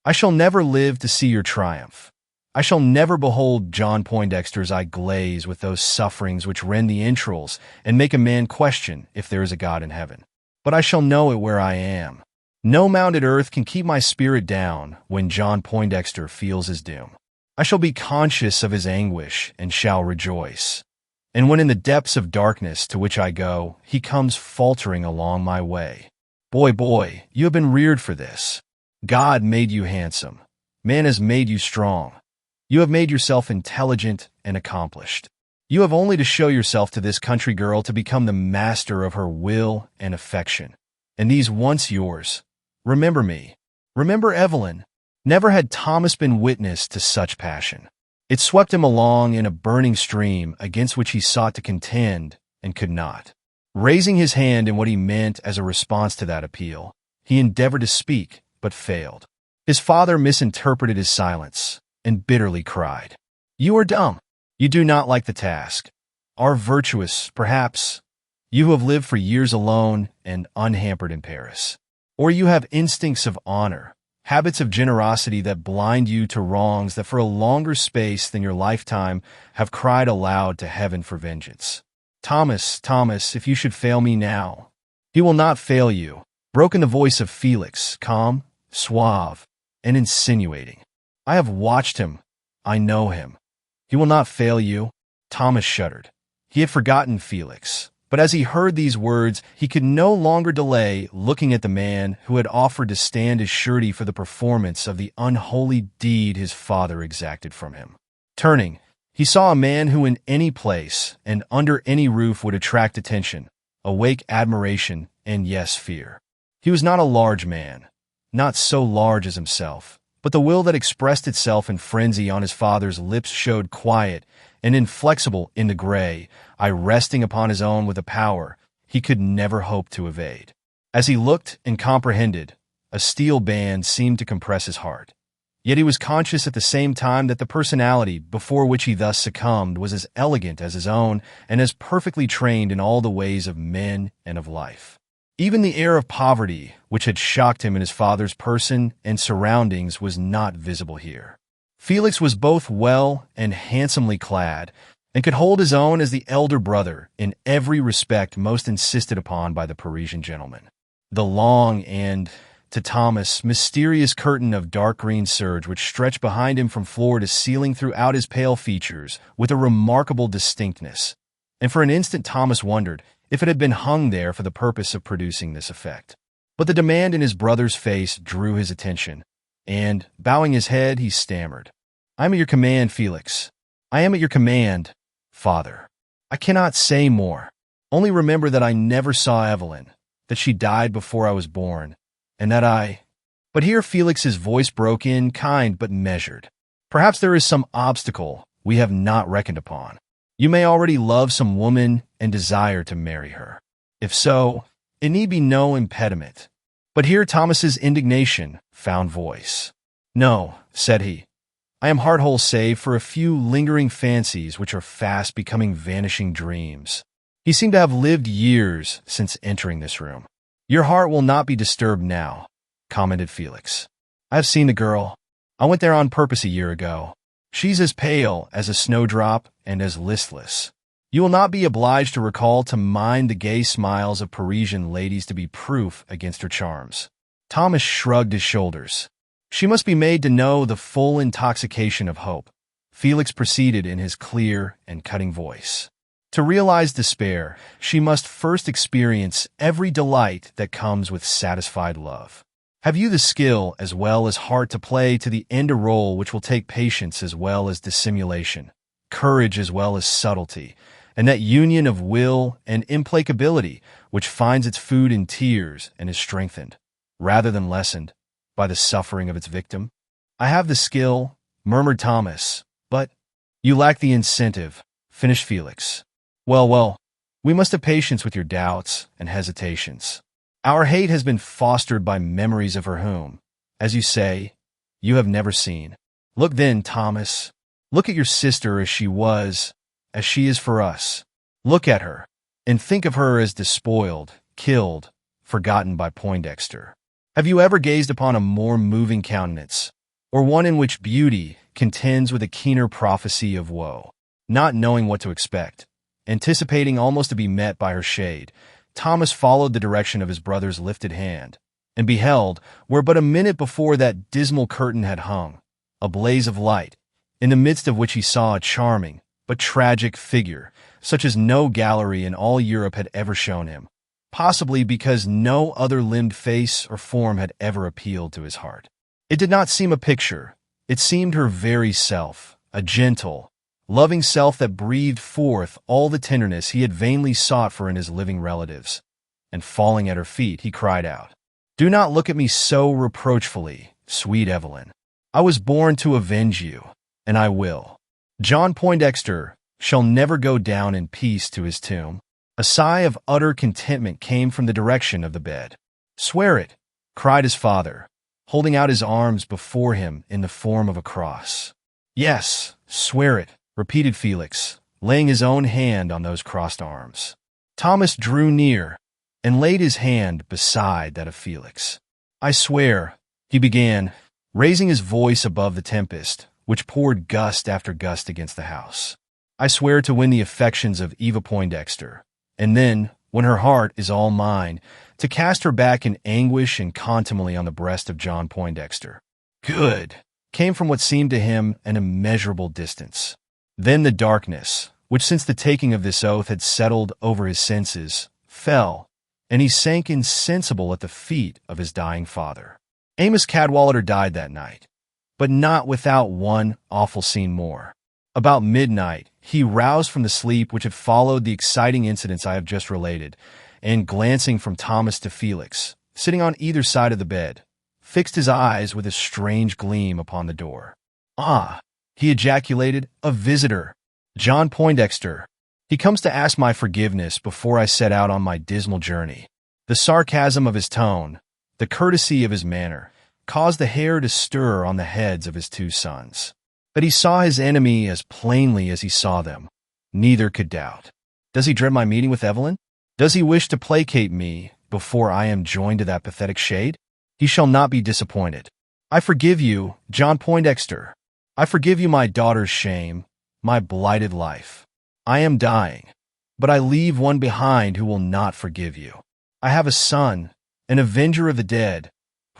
I shall never live to see your triumph. I shall never behold John Poindexter's eye glaze with those sufferings which rend the entrails and make a man question if there is a God in heaven. But I shall know it where I am. No mounted earth can keep my spirit down when John Poindexter feels his doom. I shall be conscious of his anguish and shall rejoice. And when in the depths of darkness to which I go, he comes faltering along my way. Boy, you have been reared for this. God made you handsome. Man has made you strong. You have made yourself intelligent and accomplished. You have only to show yourself to this country girl to become the master of her will and affection. And these once yours. Remember me. Remember Evelyn. Never had Thomas been witness to such passion. It swept him along in a burning stream against which he sought to contend and could not. Raising his hand in what he meant as a response to that appeal, he endeavored to speak, but failed. His father misinterpreted his silence and bitterly cried, "You are dumb. You do not like the task. Are virtuous, perhaps. You who have lived for years alone and unhampered in Paris. Or you have instincts of honor, habits of generosity that blind you to wrongs that for a longer space than your lifetime have cried aloud to heaven for vengeance. Thomas, Thomas, if you should fail me now." "He will not fail you," broke in the voice of Felix, calm, suave, and insinuating. "I have watched him. I know him. He will not fail you." Thomas shuddered. He had forgotten Felix, but as he heard these words, he could no longer delay looking at the man who had offered to stand as surety for the performance of the unholy deed his father exacted from him. Turning, he saw a man who in any place and under any roof would attract attention, awake admiration, and yes, fear. He was not a large man, not so large as himself, but the will that expressed itself in frenzy on his father's lips showed quiet and inflexible in the gray eye resting upon his own with a power he could never hope to evade. As he looked and comprehended, a steel band seemed to compress his heart. Yet he was conscious at the same time that the personality before which he thus succumbed was as elegant as his own and as perfectly trained in all the ways of men and of life. Even the air of poverty, which had shocked him in his father's person and surroundings, was not visible here. Felix was both well and handsomely clad, and could hold his own as the elder brother in every respect most insisted upon by the Parisian gentleman. The long and, to Thomas, mysterious curtain of dark green serge which stretched behind him from floor to ceiling throughout his pale features with a remarkable distinctness, and for an instant Thomas wondered if it had been hung there for the purpose of producing this effect. But the demand in his brother's face drew his attention, and, bowing his head, he stammered, "I am at your command, Felix. I am at your command, father. I cannot say more. Only remember that I never saw Evelyn, that she died before I was born, and that I—" But here Felix's voice broke in, kind but measured. "Perhaps there is some obstacle we have not reckoned upon. You may already love some woman and desire to marry her. If so, it need be no impediment." But here Thomas's indignation found voice. "No," said he. "I am heart-whole save for a few lingering fancies which are fast becoming vanishing dreams." He seemed to have lived years since entering this room. "Your heart will not be disturbed now," commented Felix. "I have seen the girl. I went there on purpose a year ago. She's as pale as a snowdrop and as listless. You will not be obliged to recall to mind the gay smiles of Parisian ladies to be proof against her charms." Thomas shrugged his shoulders. "She must be made to know the full intoxication of hope," Felix proceeded in his clear and cutting voice. "To realize despair, she must first experience every delight that comes with satisfied love. Have you the skill as well as heart to play to the end a role which will take patience as well as dissimulation, courage as well as subtlety, and that union of will and implacability which finds its food in tears and is strengthened, rather than lessened, by the suffering of its victim?" "I have the skill," murmured Thomas, "but—" "You lack the incentive," finished Felix. Well, well, we must have patience with your doubts and hesitations. Our hate has been fostered by memories of her whom, as you say, you have never seen. Look then, Thomas. Look at your sister as she was, as she is for us. Look at her, and think of her as despoiled, killed, forgotten by Poindexter. Have you ever gazed upon a more moving countenance, or one in which beauty contends with a keener prophecy of woe? Not knowing what to expect, anticipating almost to be met by her shade, Thomas followed the direction of his brother's lifted hand, and beheld, where but a minute before that dismal curtain had hung, a blaze of light, in the midst of which he saw a charming but tragic figure, such as no gallery in all Europe had ever shown him, possibly because no other limbed face or form had ever appealed to his heart. It did not seem a picture, it seemed her very self, a gentle, loving self that breathed forth all the tenderness he had vainly sought for in his living relatives. And falling at her feet, he cried out, "Do not look at me so reproachfully, sweet Evelyn. I was born to avenge you, and I will. John Poindexter shall never go down in peace to his tomb. A sigh of utter contentment came from the direction of the bed. Swear it, cried his father, holding out his arms before him in the form of a cross. Yes, swear it, repeated Felix, laying his own hand on those crossed arms. Thomas drew near and laid his hand beside that of Felix. I swear, he began, raising his voice above the tempest, which poured gust after gust against the house. I swear to win the affections of Eva Poindexter, and then, when her heart is all mine, to cast her back in anguish and contumely on the breast of John Poindexter. Good, came from what seemed to him an immeasurable distance. Then the darkness, which since the taking of this oath had settled over his senses, fell, and he sank insensible at the feet of his dying father. Amos Cadwallader died that night, but not without one awful scene more. About midnight, he roused from the sleep which had followed the exciting incidents I have just related, and glancing from Thomas to Felix, sitting on either side of the bed, fixed his eyes with a strange gleam upon the door. Ah, he ejaculated, a visitor! John Poindexter. He comes to ask my forgiveness before I set out on my dismal journey. The sarcasm of his tone, the courtesy of his manner, caused the hair to stir on the heads of his two sons. But he saw his enemy as plainly as he saw them. Neither could doubt. Does he dread my meeting with Evelyn? Does he wish to placate me before I am joined to that pathetic shade? He shall not be disappointed. I forgive you, John Poindexter. I forgive you my daughter's shame, my blighted life. I am dying, but I leave one behind who will not forgive you. I have a son, an avenger of the dead,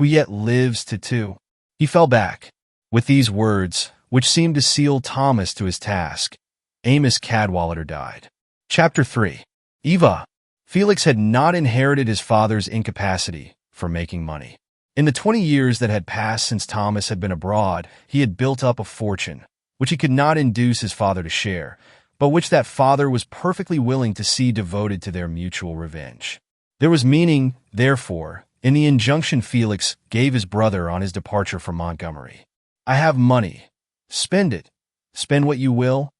who yet lives to. He fell back. With these words, which seemed to seal Thomas to his task, Amos Cadwallader died. Chapter 3. Eva. Felix had not inherited his father's incapacity for making money. In the 20 years that had passed since Thomas had been abroad, he had built up a fortune, which he could not induce his father to share, but which that father was perfectly willing to see devoted to their mutual revenge. There was meaning, therefore, in the injunction Felix gave his brother on his departure from Montgomery. I have money. Spend it. Spend what you will,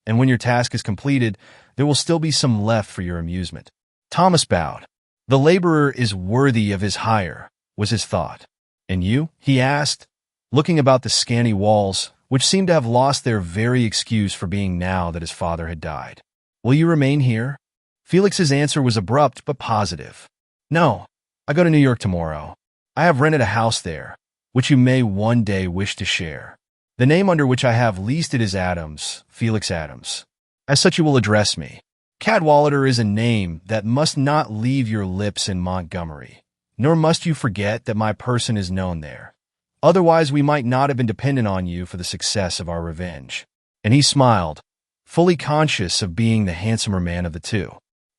and when your task is completed, there will still be some left for your amusement. Thomas bowed. The laborer is worthy of his hire, was his thought. And you? He asked, looking about the scanty walls, which seemed to have lost their very excuse for being now that his father had died. Will you remain here? Felix's answer was abrupt but positive. No, I go to New York tomorrow. I have rented a house there, which you may one day wish to share. The name under which I have leased it is Adams, Felix Adams. As such you will address me. Cadwallader is a name that must not leave your lips in Montgomery, nor must you forget that my person is known there. Otherwise we might not have been dependent on you for the success of our revenge. And he smiled, fully conscious of being the handsomer man of the two.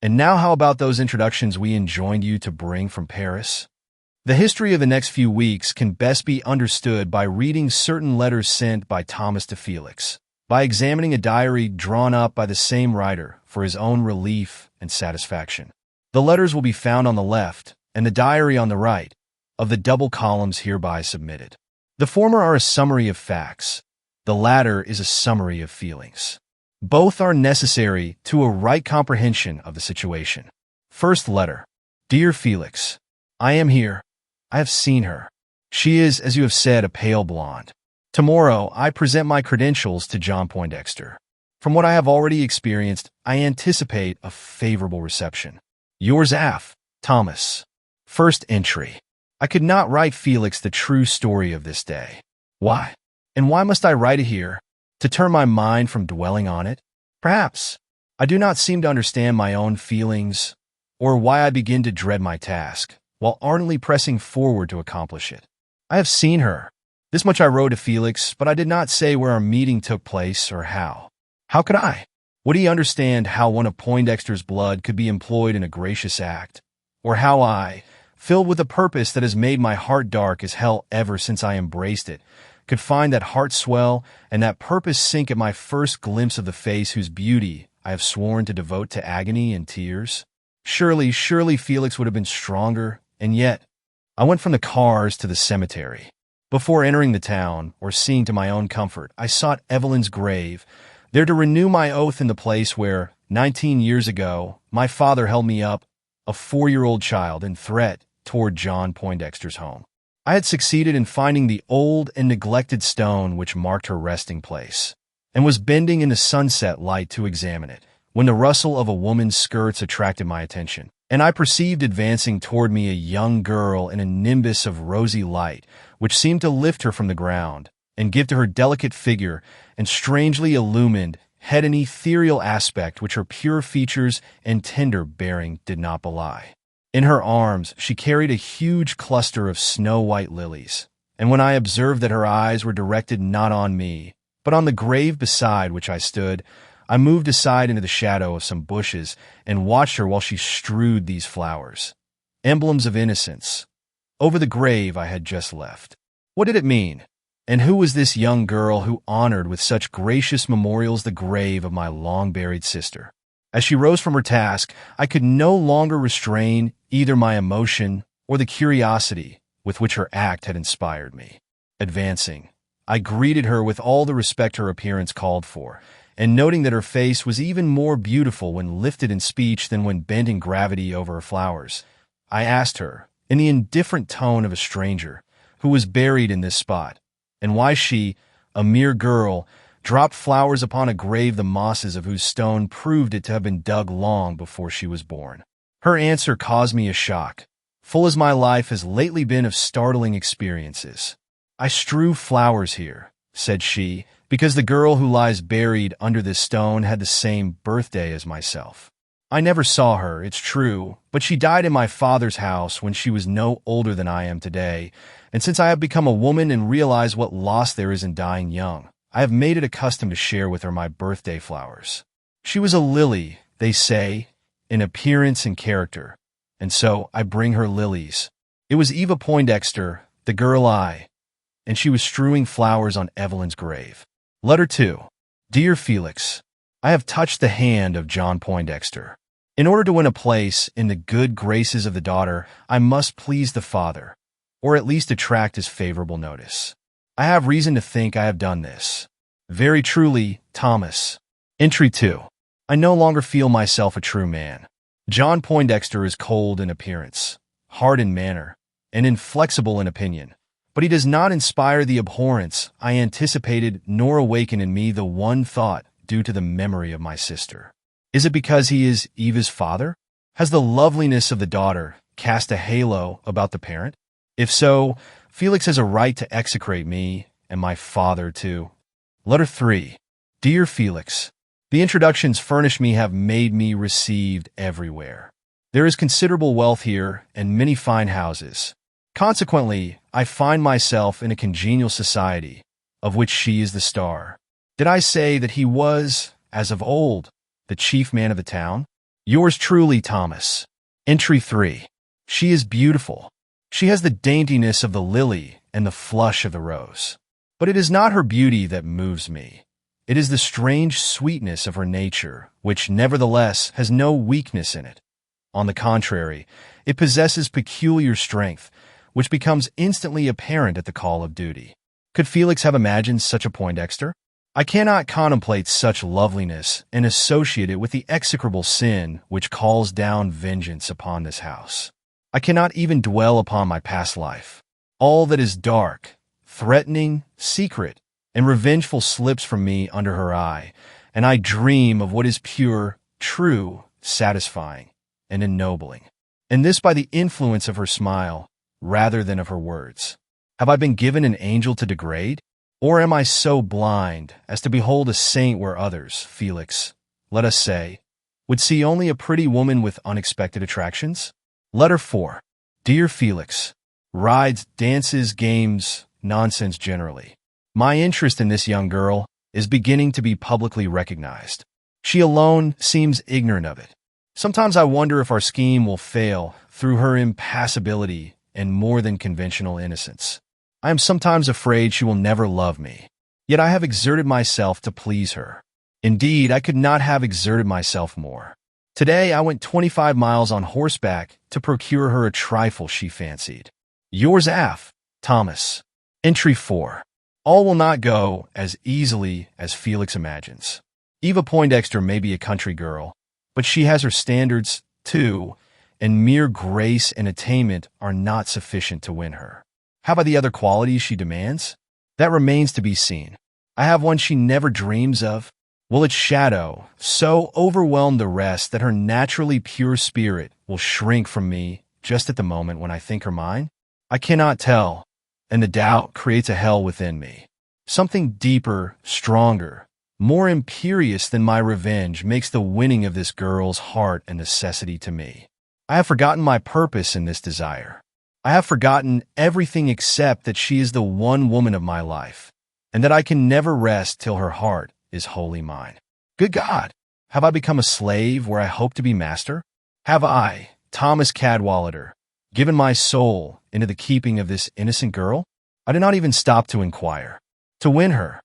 And now how about those introductions we enjoined you to bring from Paris? The history of the next few weeks can best be understood by reading certain letters sent by Thomas to Felix, by examining a diary drawn up by the same writer for his own relief and satisfaction. The letters will be found on the left, and the diary on the right, of the double columns hereby submitted. The former are a summary of facts. The latter is a summary of feelings. Both are necessary to a right comprehension of the situation. First letter. Dear Felix, I am here. I have seen her. She is, as you have said, a pale blonde. Tomorrow, I present my credentials to John Poindexter. From what I have already experienced, I anticipate a favorable reception. Yours af, Thomas. First entry. I could not write Felix the true story of this day. Why? And why must I write it here? To turn my mind from dwelling on it? Perhaps. I do not seem to understand my own feelings, or why I begin to dread my task, while ardently pressing forward to accomplish it. I have seen her. This much I wrote to Felix, but I did not say where our meeting took place or how. How could I? Would he understand how one of Poindexter's blood could be employed in a gracious act? Or how I, filled with a purpose that has made my heart dark as hell ever since I embraced it, could find that heart swell and that purpose sink at my first glimpse of the face whose beauty I have sworn to devote to agony and tears? Surely Felix would have been stronger, and yet I went from the cars to the cemetery. Before entering the town, or seeing to my own comfort, I sought Evelyn's grave, there to renew my oath in the place where, 19 years ago, my father held me up, a 4-year-old child, in threat toward John Poindexter's home. I had succeeded in finding the old and neglected stone which marked her resting place, and was bending in the sunset light to examine it, when the rustle of a woman's skirts attracted my attention, and I perceived advancing toward me a young girl in a nimbus of rosy light, which seemed to lift her from the ground, and give to her delicate figure and strangely illumined head an ethereal aspect which her pure features and tender bearing did not belie. In her arms she carried a huge cluster of snow-white lilies, and when I observed that her eyes were directed not on me, but on the grave beside which I stood, I moved aside into the shadow of some bushes and watched her while she strewed these flowers, emblems of innocence, over the grave I had just left. What did it mean? And who was this young girl who honored with such gracious memorials the grave of my long-buried sister? As she rose from her task, I could no longer restrain either my emotion or the curiosity with which her act had inspired me. Advancing, I greeted her with all the respect her appearance called for, and noting that her face was even more beautiful when lifted in speech than when bent in gravity over her flowers, I asked her, in the indifferent tone of a stranger, who was buried in this spot, and why she, a mere girl, dropped flowers upon a grave the mosses of whose stone proved it to have been dug long before she was born. Her answer caused me a shock, full as my life has lately been of startling experiences. "I strew flowers here," said she, "because the girl who lies buried under this stone had the same birthday as myself. I never saw her, it's true, but she died in my father's house when she was no older than I am today, and since I have become a woman and realize what loss there is in dying young, I have made it a custom to share with her my birthday flowers. She was a lily, they say, in appearance and character, and so I bring her lilies. It was Eva Poindexter, the girl and she was strewing flowers on Evelyn's grave." Letter 2. Dear Felix, I have touched the hand of John Poindexter. In order to win a place in the good graces of the daughter, I must please the father, or at least attract his favorable notice. I have reason to think I have done this. Very truly, Thomas. Entry 2. I no longer feel myself a true man. John Poindexter is cold in appearance, hard in manner, and inflexible in opinion, but he does not inspire the abhorrence I anticipated nor awaken in me the one thought due to the memory of my sister. Is it because he is Eva's father? Has the loveliness of the daughter cast a halo about the parent? If so, Felix has a right to execrate me and my father too. Letter 3. Dear Felix, the introductions furnished me have made me received everywhere. There is considerable wealth here and many fine houses. Consequently, I find myself in a congenial society, of which she is the star. Did I say that he was, as of old, the chief man of the town? Yours truly, Thomas. Entry 3. She is beautiful. She has the daintiness of the lily and the flush of the rose. But it is not her beauty that moves me. It is the strange sweetness of her nature, which nevertheless has no weakness in it. On the contrary, it possesses peculiar strength, which becomes instantly apparent at the call of duty. Could Felix have imagined such a Poindexter? I cannot contemplate such loveliness and associate it with the execrable sin which calls down vengeance upon this house. I cannot even dwell upon my past life. All that is dark, threatening, secret, and revengeful slips from me under her eye, and I dream of what is pure, true, satisfying, and ennobling. And this by the influence of her smile, rather than of her words. Have I been given an angel to degrade? Or am I so blind as to behold a saint where others, Felix, let us say, would see only a pretty woman with unexpected attractions? Letter 4. Dear Felix, rides, dances, games, nonsense generally. My interest in this young girl is beginning to be publicly recognized. She alone seems ignorant of it. Sometimes I wonder if our scheme will fail through her impassibility and more than conventional innocence. I am sometimes afraid she will never love me, yet I have exerted myself to please her. Indeed, I could not have exerted myself more. Today I went 25 miles on horseback to procure her a trifle she fancied. Yours af, Thomas. Entry 4. All will not go as easily as Felix imagines. Eva Poindexter may be a country girl, but she has her standards, too, and mere grace and attainment are not sufficient to win her. How about the other qualities she demands? That remains to be seen. I have one she never dreams of. Will its shadow so overwhelm the rest that her naturally pure spirit will shrink from me just at the moment when I think her mine? I cannot tell, and the doubt creates a hell within me. Something deeper, stronger, more imperious than my revenge makes the winning of this girl's heart a necessity to me. I have forgotten my purpose in this desire. I have forgotten everything except that she is the one woman of my life, and that I can never rest till her heart is wholly mine. Good God! Have I become a slave where I hope to be master? Have I, Thomas Cadwallader, given my soul into the keeping of this innocent girl? I did not even stop to inquire. To win her,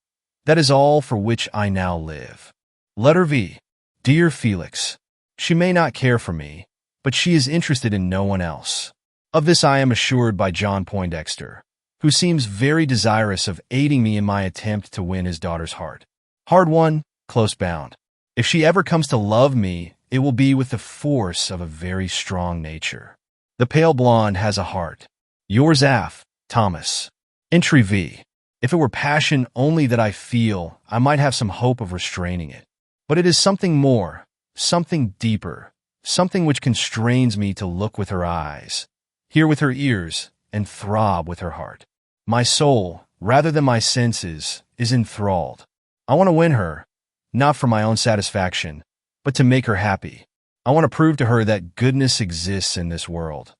that is all for which I now live. Letter V. Dear Felix, she may not care for me, but she is interested in no one else. Of this I am assured by John Poindexter, who seems very desirous of aiding me in my attempt to win his daughter's heart. Hard won, close bound. If she ever comes to love me, it will be with the force of a very strong nature. The pale blonde has a heart. Yours af, Thomas. Entry V. If it were passion only that I feel, I might have some hope of restraining it. But it is something more, something deeper, something which constrains me to look with her eyes, hear with her ears, and throb with her heart. My soul, rather than my senses, is enthralled. I want to win her, not for my own satisfaction, but to make her happy. I want to prove to her that goodness exists in this world.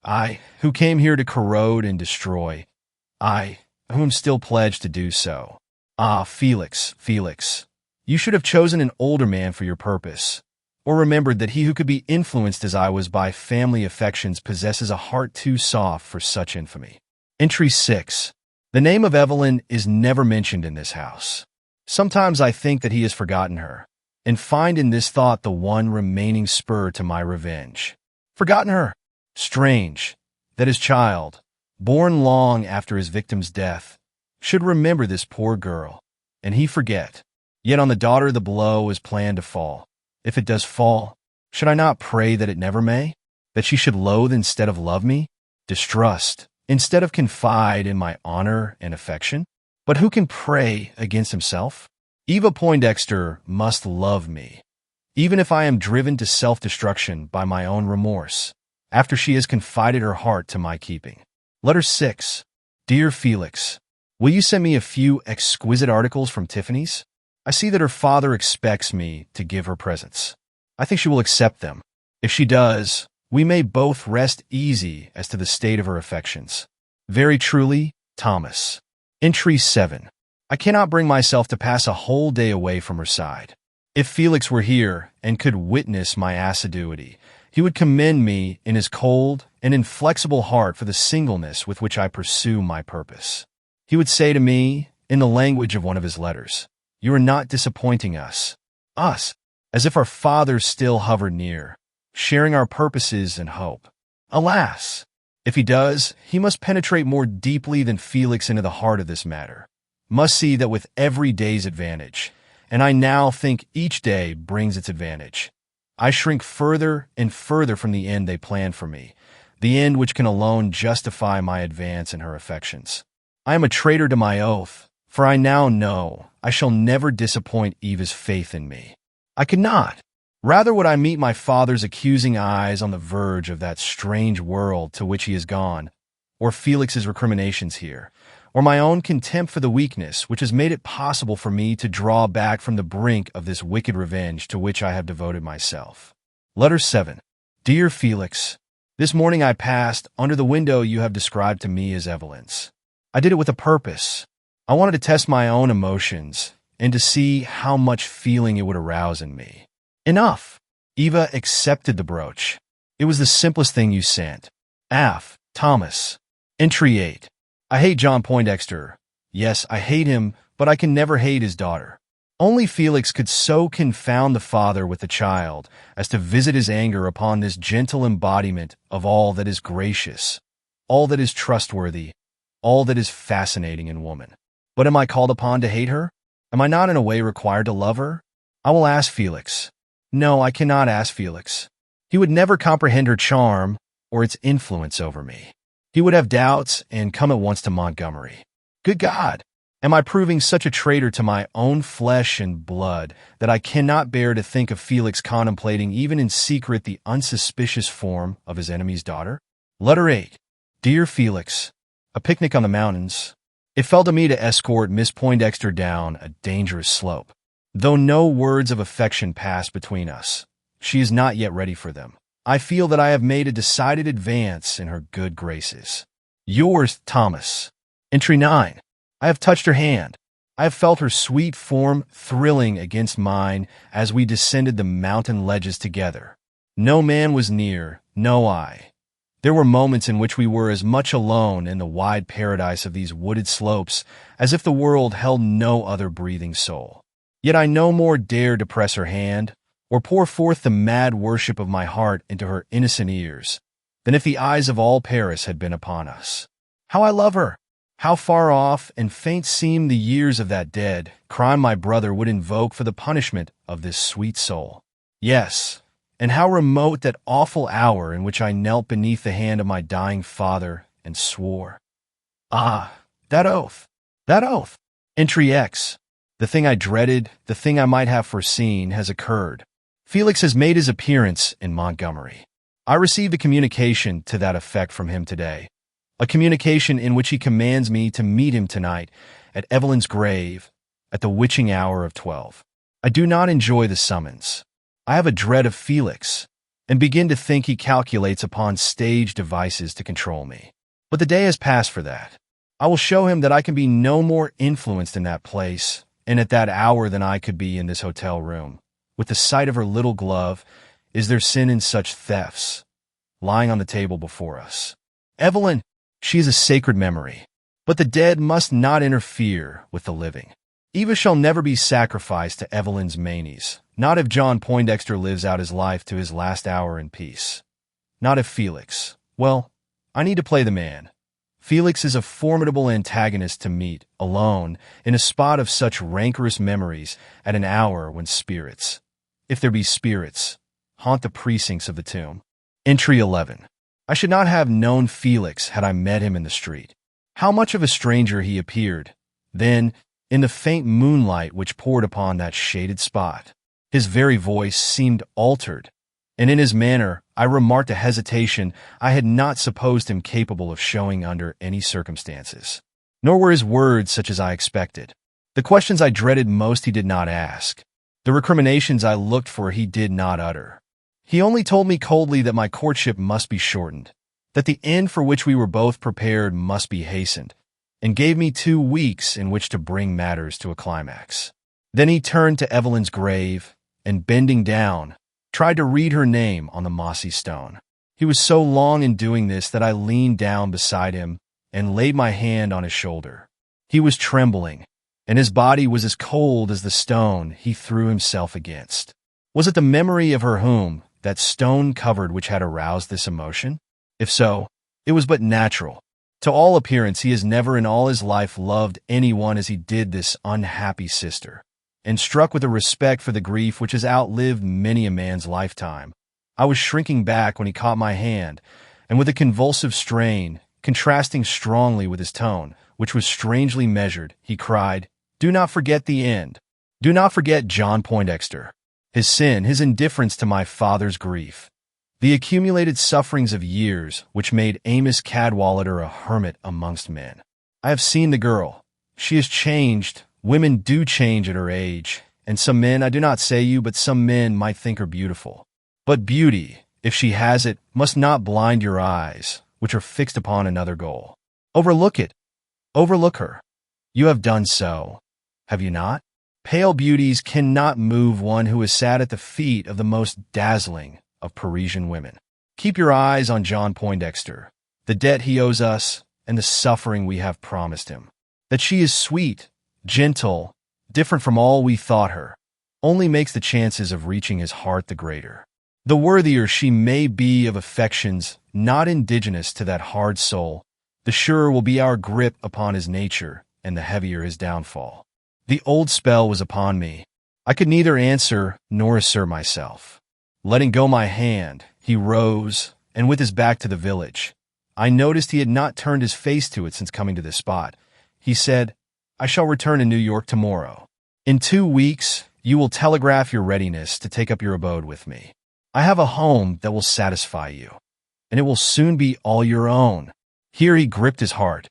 I, who came here to corrode and destroy, I, who am still pledged to do so. Ah, Felix, Felix, you should have chosen an older man for your purpose, or remembered that he who could be influenced as I was by family affections possesses a heart too soft for such infamy. Entry 6. The name of Evelyn is never mentioned in this house. Sometimes I think that he has forgotten her, and find in this thought the one remaining spur to my revenge. Forgotten her? Strange, that his child, born long after his victim's death, should remember this poor girl, and he forget. Yet on the daughter the blow is planned to fall. If it does fall, should I not pray that it never may? That she should loathe instead of love me? Distrust, instead of confide in my honor and affection? But who can pray against himself? Eva Poindexter must love me, even if I am driven to self-destruction by my own remorse, after she has confided her heart to my keeping. Letter 6. Dear Felix, will you send me a few exquisite articles from Tiffany's? I see that her father expects me to give her presents. I think she will accept them. If she does, we may both rest easy as to the state of her affections. Very truly, Thomas. Entry 7. I cannot bring myself to pass a whole day away from her side. If Felix were here and could witness my assiduity, he would commend me in his cold and inflexible heart for the singleness with which I pursue my purpose. He would say to me, in the language of one of his letters, "You are not disappointing us," as if our father still hovered near, sharing our purposes and hope. Alas! If he does, he must penetrate more deeply than Felix into the heart of this matter, must see that with every day's advantage, and I now think each day brings its advantage, I shrink further and further from the end they plan for me, the end which can alone justify my advance in her affections. I am a traitor to my oath, for I now know I shall never disappoint Eva's faith in me. I could not. Rather would I meet my father's accusing eyes on the verge of that strange world to which he has gone, or Felix's recriminations here, or my own contempt for the weakness which has made it possible for me to draw back from the brink of this wicked revenge to which I have devoted myself. Letter 7. Dear Felix, this morning I passed under the window you have described to me as Evelyn's. I did it with a purpose. I wanted to test my own emotions and to see how much feeling it would arouse in me. Enough. Eva accepted the brooch. It was the simplest thing you sent. Af, Thomas. Entry 8. I hate John Poindexter. Yes, I hate him, but I can never hate his daughter. Only Felix could so confound the father with the child as to visit his anger upon this gentle embodiment of all that is gracious, all that is trustworthy, all that is fascinating in woman. But am I called upon to hate her? Am I not in a way required to love her? I will ask Felix. No, I cannot ask Felix. He would never comprehend her charm or its influence over me. He would have doubts and come at once to Montgomery. Good God! Am I proving such a traitor to my own flesh and blood that I cannot bear to think of Felix contemplating even in secret the unsuspicious form of his enemy's daughter? Letter 8. Dear Felix, a picnic on the mountains. It fell to me to escort Miss Poindexter down a dangerous slope. Though no words of affection pass between us, she is not yet ready for them. I feel that I have made a decided advance in her good graces. Yours, Thomas. Entry 9. I have touched her hand. I have felt her sweet form thrilling against mine as we descended the mountain ledges together. No man was near, no eye. There were moments in which we were as much alone in the wide paradise of these wooded slopes as if the world held no other breathing soul. Yet I no more dared to press her hand or pour forth the mad worship of my heart into her innocent ears than if the eyes of all Paris had been upon us. How I love her! How far off and faint seem the years of that dead crime my brother would invoke for the punishment of this sweet soul. Yes, and how remote that awful hour in which I knelt beneath the hand of my dying father and swore. Ah, that oath! That oath! Entry X. The thing I dreaded, the thing I might have foreseen, has occurred. Felix has made his appearance in Montgomery. I received a communication to that effect from him today. A communication in which he commands me to meet him tonight at Evelyn's grave at the witching hour of 12. I do not enjoy the summons. I have a dread of Felix and begin to think he calculates upon stage devices to control me. But the day has passed for that. I will show him that I can be no more influenced in that place and at that hour than I could be in this hotel room. With the sight of her little glove, is there sin in such thefts, lying on the table before us? Evelyn, she is a sacred memory, but the dead must not interfere with the living. Eva shall never be sacrificed to Evelyn's manes, not if John Poindexter lives out his life to his last hour in peace. Not if Felix. Well, I need to play the man. Felix is a formidable antagonist to meet, alone, in a spot of such rancorous memories at an hour when spirits, if there be spirits, haunt the precincts of the tomb. Entry 11. I should not have known Felix had I met him in the street. How much of a stranger he appeared, then, in the faint moonlight which poured upon that shaded spot. His very voice seemed altered, and in his manner I remarked a hesitation I had not supposed him capable of showing under any circumstances. Nor were his words such as I expected. The questions I dreaded most he did not ask. The recriminations I looked for he did not utter. He only told me coldly that my courtship must be shortened, that the end for which we were both prepared must be hastened, and gave me 2 weeks in which to bring matters to a climax. Then he turned to Evelyn's grave, and bending down, tried to read her name on the mossy stone. He was so long in doing this that I leaned down beside him and laid my hand on his shoulder. He was trembling, and his body was as cold as the stone he threw himself against. Was it the memory of her whom that stone covered which had aroused this emotion? If so, it was but natural. To all appearance, he has never in all his life loved anyone as he did this unhappy sister. And struck with a respect for the grief which has outlived many a man's lifetime, I was shrinking back when he caught my hand, and with a convulsive strain, contrasting strongly with his tone, which was strangely measured, he cried, "Do not forget the end. Do not forget John Poindexter. His sin, his indifference to my father's grief. The accumulated sufferings of years which made Amos Cadwallader a hermit amongst men. I have seen the girl. She has changed. Women do change at her age, and some men, I do not say you, but some men might think her beautiful. But beauty, if she has it, must not blind your eyes, which are fixed upon another goal. Overlook it. Overlook her. You have done so, have you not? Pale beauties cannot move one who has sat at the feet of the most dazzling of Parisian women. Keep your eyes on John Poindexter, the debt he owes us, and the suffering we have promised him. That she is sweet, gentle, different from all we thought her, only makes the chances of reaching his heart the greater. The worthier she may be of affections not indigenous to that hard soul, the surer will be our grip upon his nature, and the heavier his downfall. The old spell was upon me. I could neither answer nor assert myself. Letting go my hand, he rose, and with his back to the village, I noticed he had not turned his face to it since coming to this spot. He said, "I shall return to New York tomorrow. In 2 weeks, you will telegraph your readiness to take up your abode with me. I have a home that will satisfy you, and it will soon be all your own." Here he gripped his heart,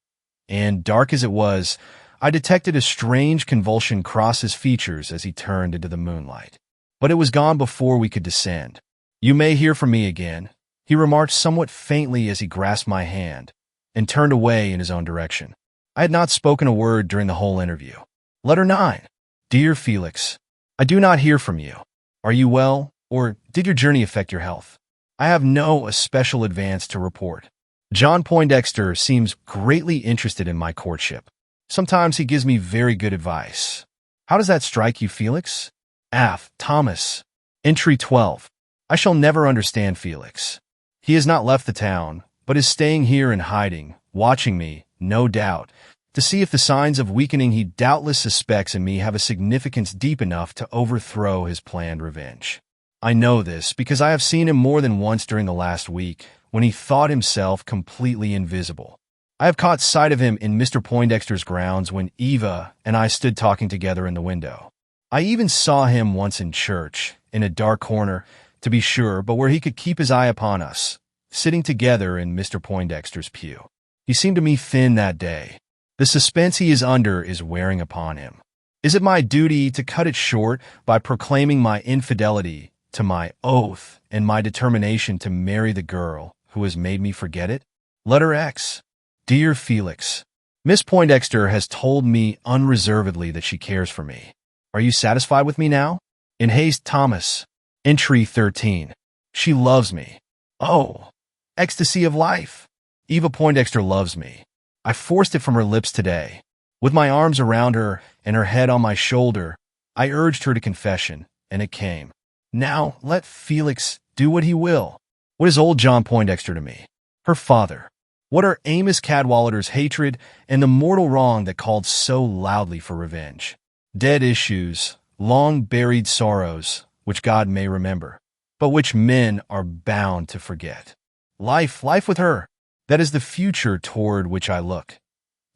and dark as it was, I detected a strange convulsion cross his features as he turned into the moonlight. But it was gone before we could descend. "You may hear from me again," he remarked somewhat faintly as he grasped my hand and turned away in his own direction. I had not spoken a word during the whole interview. Letter 9. Dear Felix, I do not hear from you. Are you well, or did your journey affect your health? I have no especial advance to report. John Poindexter seems greatly interested in my courtship. Sometimes he gives me very good advice. How does that strike you, Felix? F. Thomas. Entry 12. I shall never understand Felix. He has not left the town, but is staying here in hiding, watching me, no doubt, to see if the signs of weakening he doubtless suspects in me have a significance deep enough to overthrow his planned revenge. I know this because I have seen him more than once during the last week, when he thought himself completely invisible. I have caught sight of him in Mr. Poindexter's grounds when Eva and I stood talking together in the window. I even saw him once in church, in a dark corner, to be sure, but where he could keep his eye upon us, sitting together in Mr. Poindexter's pew. He seemed to me thin that day. The suspense he is under is wearing upon him. Is it my duty to cut it short by proclaiming my infidelity to my oath and my determination to marry the girl who has made me forget it? Letter X. Dear Felix, Miss Poindexter has told me unreservedly that she cares for me. Are you satisfied with me now? In haste, Thomas. Entry 13. She loves me. Oh, ecstasy of life. Eva Poindexter loves me. I forced it from her lips today. With my arms around her and her head on my shoulder, I urged her to confession, and it came. Now let Felix do what he will. What is old John Poindexter to me? Her father. What are Amos Cadwallader's hatred and the mortal wrong that called so loudly for revenge? Dead issues, long-buried sorrows, which God may remember, but which men are bound to forget. Life with her, that is the future toward which I look.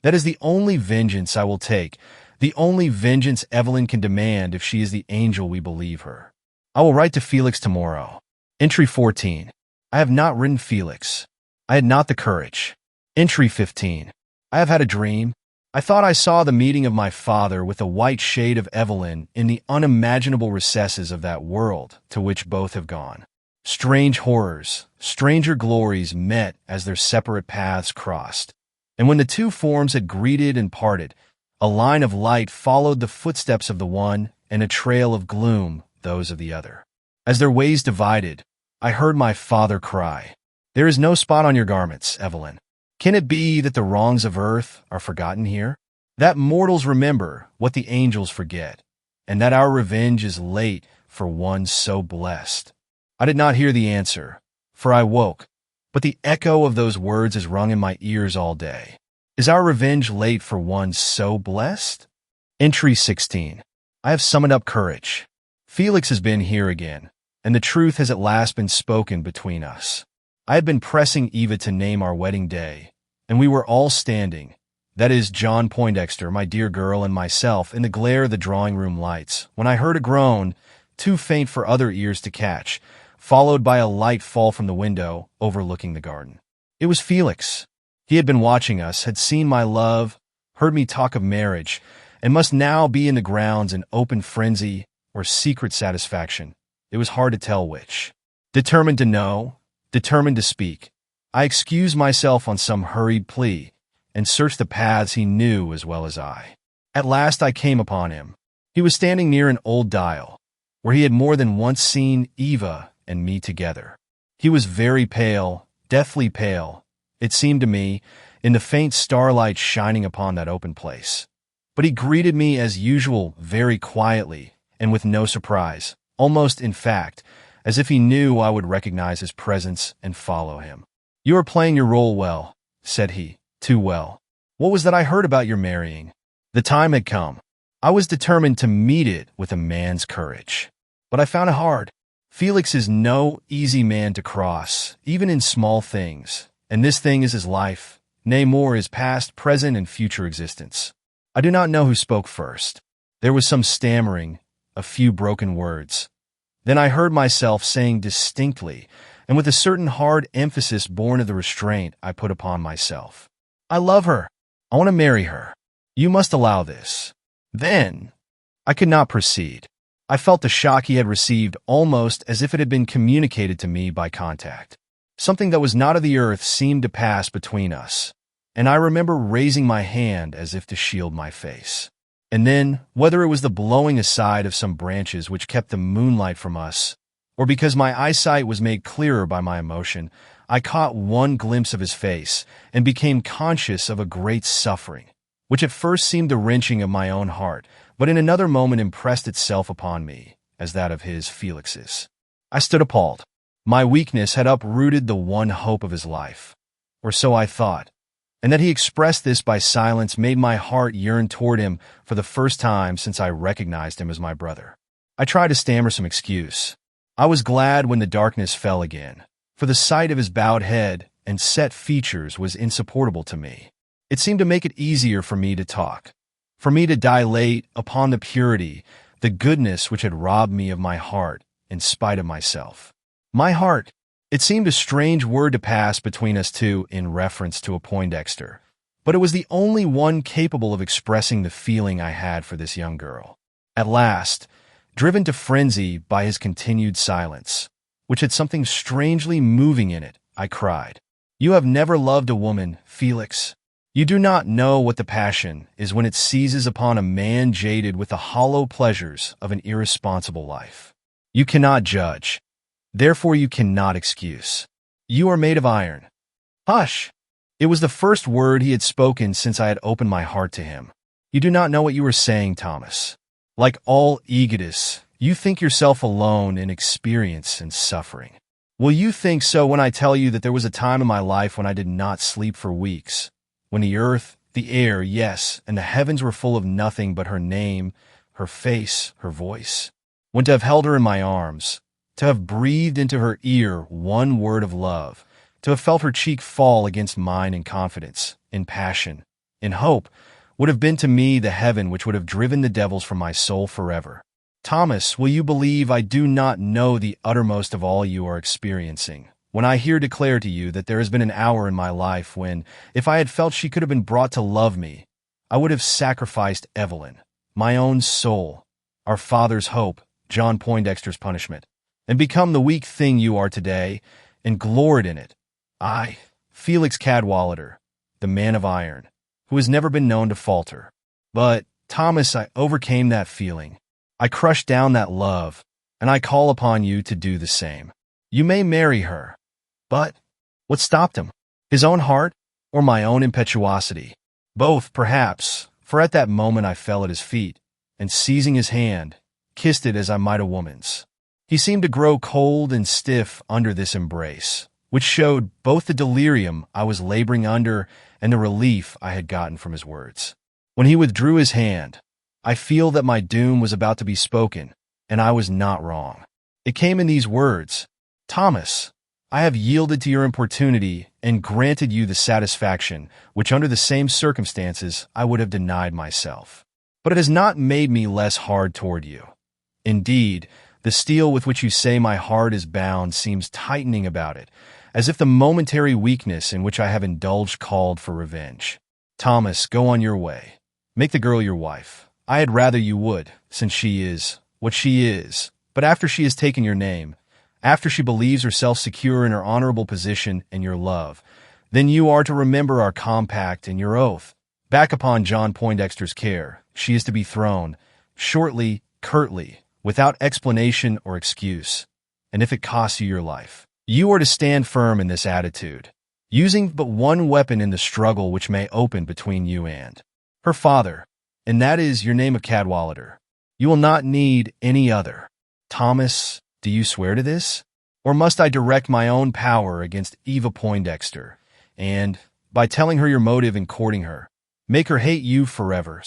That is the only vengeance I will take, the only vengeance Evelyn can demand if she is the angel we believe her. I will write to Felix tomorrow. Entry 14. I have not written Felix. I had not the courage. Entry 15. I have had a dream. I thought I saw the meeting of my father with a white shade of Evelyn in the unimaginable recesses of that world to which both have gone. Strange horrors, stranger glories met as their separate paths crossed. And when the two forms had greeted and parted, a line of light followed the footsteps of the one and a trail of gloom those of the other. As their ways divided, I heard my father cry, "There is no spot on your garments, Evelyn. Can it be that the wrongs of earth are forgotten here? That mortals remember what the angels forget, and that our revenge is late for one so blessed?" I did not hear the answer, for I woke, but the echo of those words has rung in my ears all day. Is our revenge late for one so blessed? Entry 16. I have summoned up courage. Felix has been here again, and the truth has at last been spoken between us. I had been pressing Eva to name our wedding day, and we were all standing, that is, John Poindexter, my dear girl, and myself, in the glare of the drawing-room lights, when I heard a groan, too faint for other ears to catch, followed by a light fall from the window overlooking the garden. It was Felix. He had been watching us, had seen my love, heard me talk of marriage, and must now be in the grounds in open frenzy or secret satisfaction. It was hard to tell which. Determined to know, determined to speak, I excused myself on some hurried plea and searched the paths he knew as well as I. At last I came upon him. He was standing near an old dial, where he had more than once seen Eva and me together. He was very pale, deathly pale, it seemed to me, in the faint starlight shining upon that open place. But he greeted me as usual very quietly and with no surprise, almost, in fact, as if he knew I would recognize his presence and follow him. "You are playing your role well," said he, "too well. What was that I heard about your marrying?" The time had come. I was determined to meet it with a man's courage. But I found it hard. Felix is no easy man to cross, even in small things, and this thing is his life, nay more his past, present, and future existence. I do not know who spoke first. There was some stammering, a few broken words. Then I heard myself saying distinctly, and with a certain hard emphasis born of the restraint I put upon myself, "I love her. I want to marry her. You must allow this." Then I could not proceed. I felt the shock he had received almost as if it had been communicated to me by contact. Something that was not of the earth seemed to pass between us, and I remember raising my hand as if to shield my face. And then, whether it was the blowing aside of some branches which kept the moonlight from us, or because my eyesight was made clearer by my emotion, I caught one glimpse of his face and became conscious of a great suffering, which at first seemed the wrenching of my own heart, but in another moment impressed itself upon me as that of his Felix's. I stood appalled. My weakness had uprooted the one hope of his life, or so I thought, and that he expressed this by silence made my heart yearn toward him for the first time since I recognized him as my brother. I tried to stammer some excuse. I was glad when the darkness fell again, for the sight of his bowed head and set features was insupportable to me. It seemed to make it easier for me to talk, for me to dilate upon the purity, the goodness which had robbed me of my heart in spite of myself. My heart. It seemed a strange word to pass between us two in reference to a Poindexter, but it was the only one capable of expressing the feeling I had for this young girl. At last, driven to frenzy by his continued silence, which had something strangely moving in it, I cried, "You have never loved a woman, Felix. You do not know what the passion is when it seizes upon a man jaded with the hollow pleasures of an irresponsible life. You cannot judge. Therefore you cannot excuse. You are made of iron." Hush! It was the first word he had spoken since I had opened my heart to him. "You do not know what you are saying, Thomas. Like all egotists, you think yourself alone in experience and suffering. Will you think so when I tell you that there was a time in my life when I did not sleep for weeks, when the earth, the air, yes, and the heavens were full of nothing but her name, her face, her voice? When to have held her in my arms, to have breathed into her ear one word of love, to have felt her cheek fall against mine in confidence, in passion, in hope, would have been to me the heaven which would have driven the devils from my soul forever. Thomas, will you believe I do not know the uttermost of all you are experiencing, when I here declare to you that there has been an hour in my life when, if I had felt she could have been brought to love me, I would have sacrificed Evelyn, my own soul, our father's hope, John Poindexter's punishment, and become the weak thing you are today, and gloried in it. I, Felix Cadwallader, the man of iron, who has never been known to falter. But, Thomas, I overcame that feeling. I crushed down that love, and I call upon you to do the same. You may marry her. But what stopped him? His own heart, or my own impetuosity? Both, perhaps, for at that moment I fell at his feet, and seizing his hand, kissed it as I might a woman's. He seemed to grow cold and stiff under this embrace, which showed both the delirium I was laboring under and the relief I had gotten from his words. When he withdrew his hand, I feel that my doom was about to be spoken, and I was not wrong. It came in these words, "Thomas, I have yielded to your importunity and granted you the satisfaction which under the same circumstances I would have denied myself. But it has not made me less hard toward you. Indeed, the steel with which you say my heart is bound seems tightening about it, as if the momentary weakness in which I have indulged called for revenge. Thomas, go on your way. Make the girl your wife. I had rather you would, since she is what she is. But after she has taken your name, after she believes herself secure in her honorable position and your love, then you are to remember our compact and your oath. Back upon John Poindexter's care, she is to be thrown, shortly, curtly, without explanation or excuse, and if it costs you your life, you are to stand firm in this attitude, using but one weapon in the struggle which may open between you and her father, and that is your name of Cadwallader. You will not need any other. Thomas, do you swear to this? Or must I direct my own power against Eva Poindexter, and, by telling her your motive in courting her, make her hate you forever?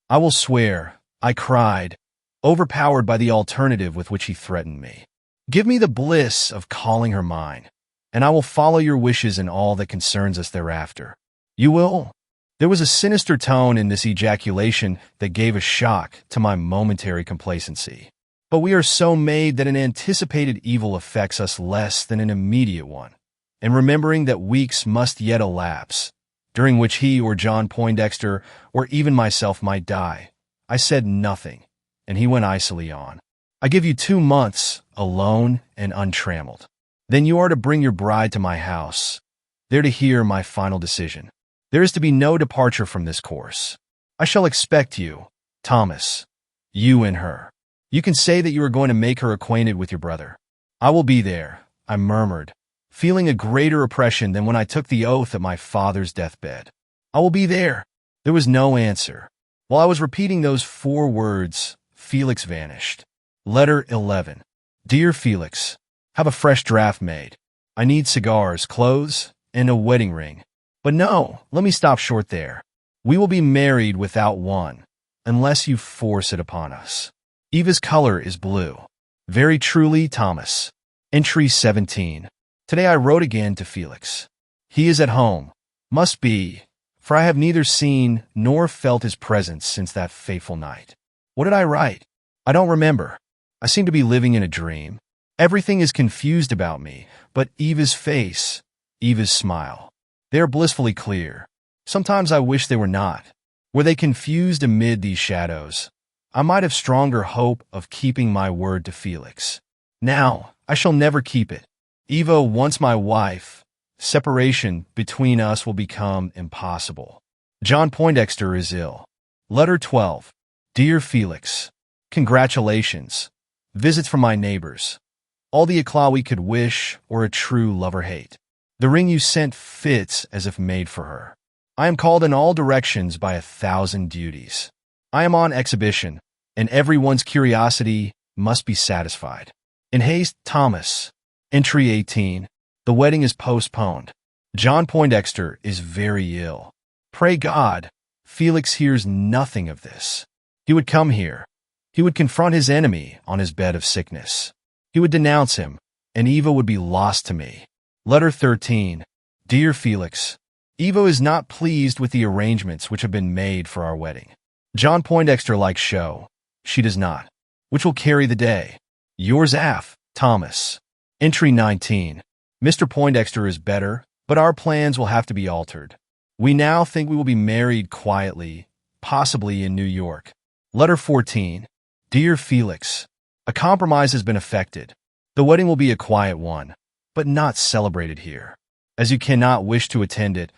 I will swear. I cried, overpowered by the alternative with which he threatened me. Give me the bliss of calling her mine, and I will follow your wishes in all that concerns us thereafter. You will? There was a sinister tone in this ejaculation that gave a shock to my momentary complacency. But we are so made that an anticipated evil affects us less than an immediate one, and remembering that weeks must yet elapse, during which he or John Poindexter or even myself might die, I said nothing, and he went icily on. I give you 2 months, alone and untrammeled. Then you are to bring your bride to my house, there to hear my final decision. There is to be no departure from this course. I shall expect you, Thomas, you and her. You can say that you are going to make her acquainted with your brother. I will be there, I murmured, feeling a greater oppression than when I took the oath at my father's deathbed. I will be there. There was no answer. While I was repeating those 4 words, Felix vanished. Letter 11. Dear Felix, have a fresh draft made. I need cigars, clothes, and a wedding ring. But no, let me stop short there. We will be married without one, unless you force it upon us. Eva's color is blue. Very truly, Thomas. Entry 17. Today I wrote again to Felix. He is at home. Must be, for I have neither seen nor felt his presence since that fateful night. What did I write? I don't remember. I seem to be living in a dream. Everything is confused about me, but Eva's face, Eva's smile. They are blissfully clear. Sometimes I wish they were not. Were they confused amid these shadows, I might have stronger hope of keeping my word to Felix. Now, I shall never keep it. Eva, once my wife, separation between us will become impossible. John Poindexter is ill. Letter 12. Dear Felix, congratulations. Visits from my neighbors. All the eclat we could wish or a true lover hate. The ring you sent fits as if made for her. I am called in all directions by 1,000 duties. I am on exhibition, and everyone's curiosity must be satisfied. In haste, Thomas. Entry 18. The wedding is postponed. John Poindexter is very ill. Pray God, Felix hears nothing of this. He would come here. He would confront his enemy on his bed of sickness. He would denounce him, and Eva would be lost to me. Letter 13. Dear Felix, Eva is not pleased with the arrangements which have been made for our wedding. John Poindexter likes show. She does not. Which will carry the day? Yours af, Thomas. Entry 19. Mr. Poindexter is better, but our plans will have to be altered. We now think we will be married quietly, possibly in New York. Letter 14. Dear Felix, a compromise has been effected. The wedding will be a quiet one, but not celebrated here. As you cannot wish to attend it,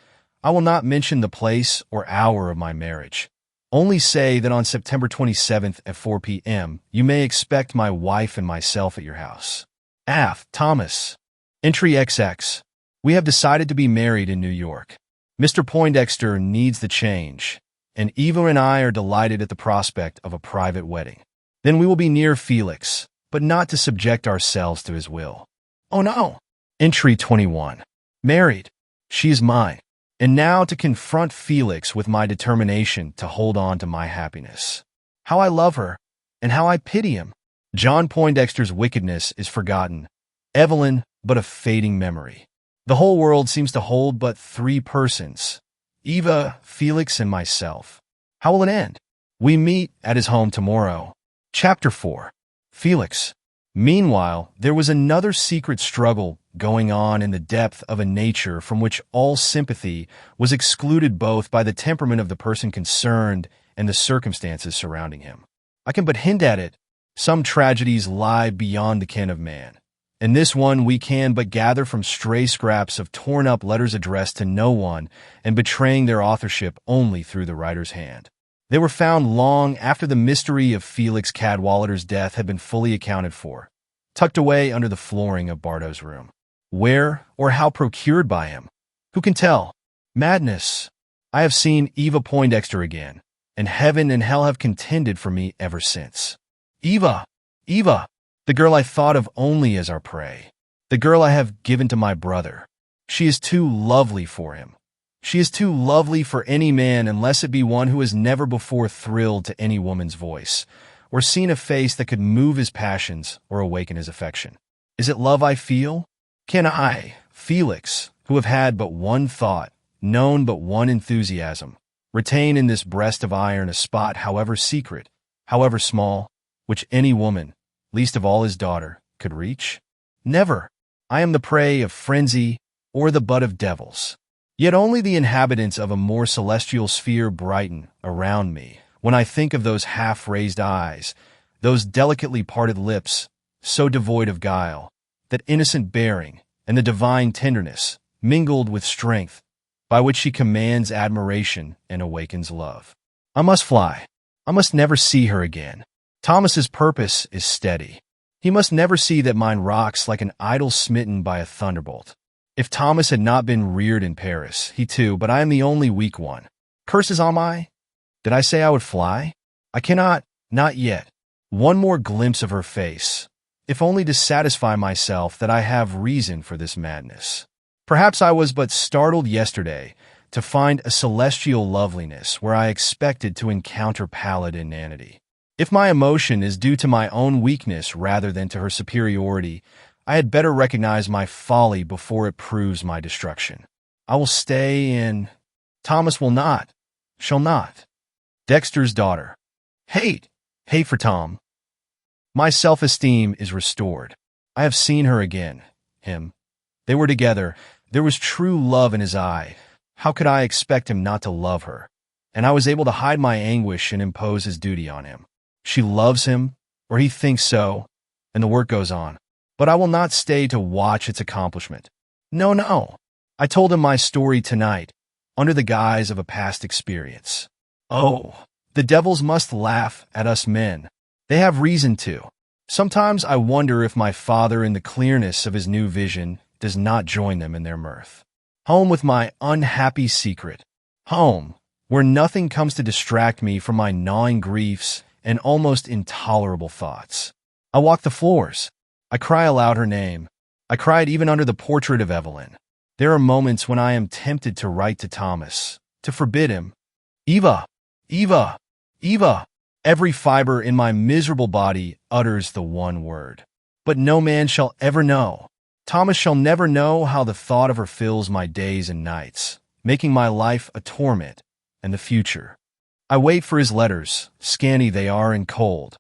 I will not mention the place or hour of my marriage. Only say that on September 27th at 4 p.m., you may expect my wife and myself at your house. Af, Thomas. Entry XX. We have decided to be married in New York. Mr. Poindexter needs the change, and Eva and I are delighted at the prospect of a private wedding. Then we will be near Felix, but not to subject ourselves to his will. Oh no! Entry 21. Married. She is mine. And now to confront Felix with my determination to hold on to my happiness. How I love her, and how I pity him. John Poindexter's wickedness is forgotten. Evelyn, but a fading memory. The whole world seems to hold but 3 persons. Eva, Felix, and myself. How will it end? We meet at his home tomorrow. Chapter 4. Felix. Meanwhile, there was another secret struggle going on in the depth of a nature from which all sympathy was excluded both by the temperament of the person concerned and the circumstances surrounding him. I can but hint at it. Some tragedies lie beyond the ken of man. In this one we can but gather from stray scraps of torn-up letters addressed to no one and betraying their authorship only through the writer's hand. They were found long after the mystery of Felix Cadwallader's death had been fully accounted for, tucked away under the flooring of Bardo's room. Where or how procured by him? Who can tell? Madness. I have seen Eva Poindexter again, and heaven and hell have contended for me ever since. Eva! Eva! The girl I thought of only as our prey. The girl I have given to my brother. She is too lovely for him. She is too lovely for any man unless it be one who has never before thrilled to any woman's voice, or seen a face that could move his passions or awaken his affection. Is it love I feel? Can I, Felix, who have had but one thought, known but one enthusiasm, retain in this breast of iron a spot however secret, however small, which any woman, least of all his daughter, could reach? Never. I am the prey of frenzy or the butt of devils. Yet only the inhabitants of a more celestial sphere brighten around me when I think of those half-raised eyes, those delicately parted lips, so devoid of guile, that innocent bearing, and the divine tenderness, mingled with strength, by which she commands admiration and awakens love. I must fly. I must never see her again. Thomas's purpose is steady. He must never see that mine rocks like an idol smitten by a thunderbolt. If Thomas had not been reared in Paris, he too, but I am the only weak one. Curses on my... Did I say I would fly? I cannot, not yet. One more glimpse of her face, if only to satisfy myself that I have reason for this madness. Perhaps I was but startled yesterday to find a celestial loveliness where I expected to encounter pallid inanity. If my emotion is due to my own weakness rather than to her superiority, I had better recognize my folly before it proves my destruction. I will stay in... Thomas will not, shall not. Dexter's daughter. Hate for Tom. My self-esteem is restored. I have seen her again, him. They were together. There was true love in his eye. How could I expect him not to love her? And I was able to hide my anguish and impose his duty on him. She loves him, or he thinks so, and the work goes on. But I will not stay to watch its accomplishment. No. I told him my story tonight, under the guise of a past experience. Oh, the devils must laugh at us men. They have reason to. Sometimes I wonder if my father, in the clearness of his new vision, does not join them in their mirth. Home with my unhappy secret. Home, where nothing comes to distract me from my gnawing griefs and almost intolerable thoughts. I walk the floors. I cry aloud her name. I cry it even under the portrait of Evelyn. There are moments when I am tempted to write to Thomas, to forbid him. Eva! Eva! Eva! Every fiber in my miserable body utters the one word. But no man shall ever know. Thomas shall never know how the thought of her fills my days and nights, making my life a torment and the future. I wait for his letters, scanty they are and cold,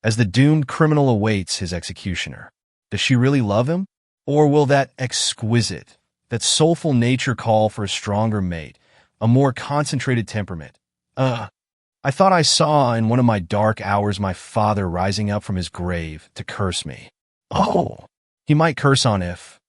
as the doomed criminal awaits his executioner. Does she really love him? Or will that exquisite, that soulful nature call for a stronger mate, a more concentrated temperament? I thought I saw in one of my dark hours my father rising up from his grave to curse me. Oh, he might curse on if.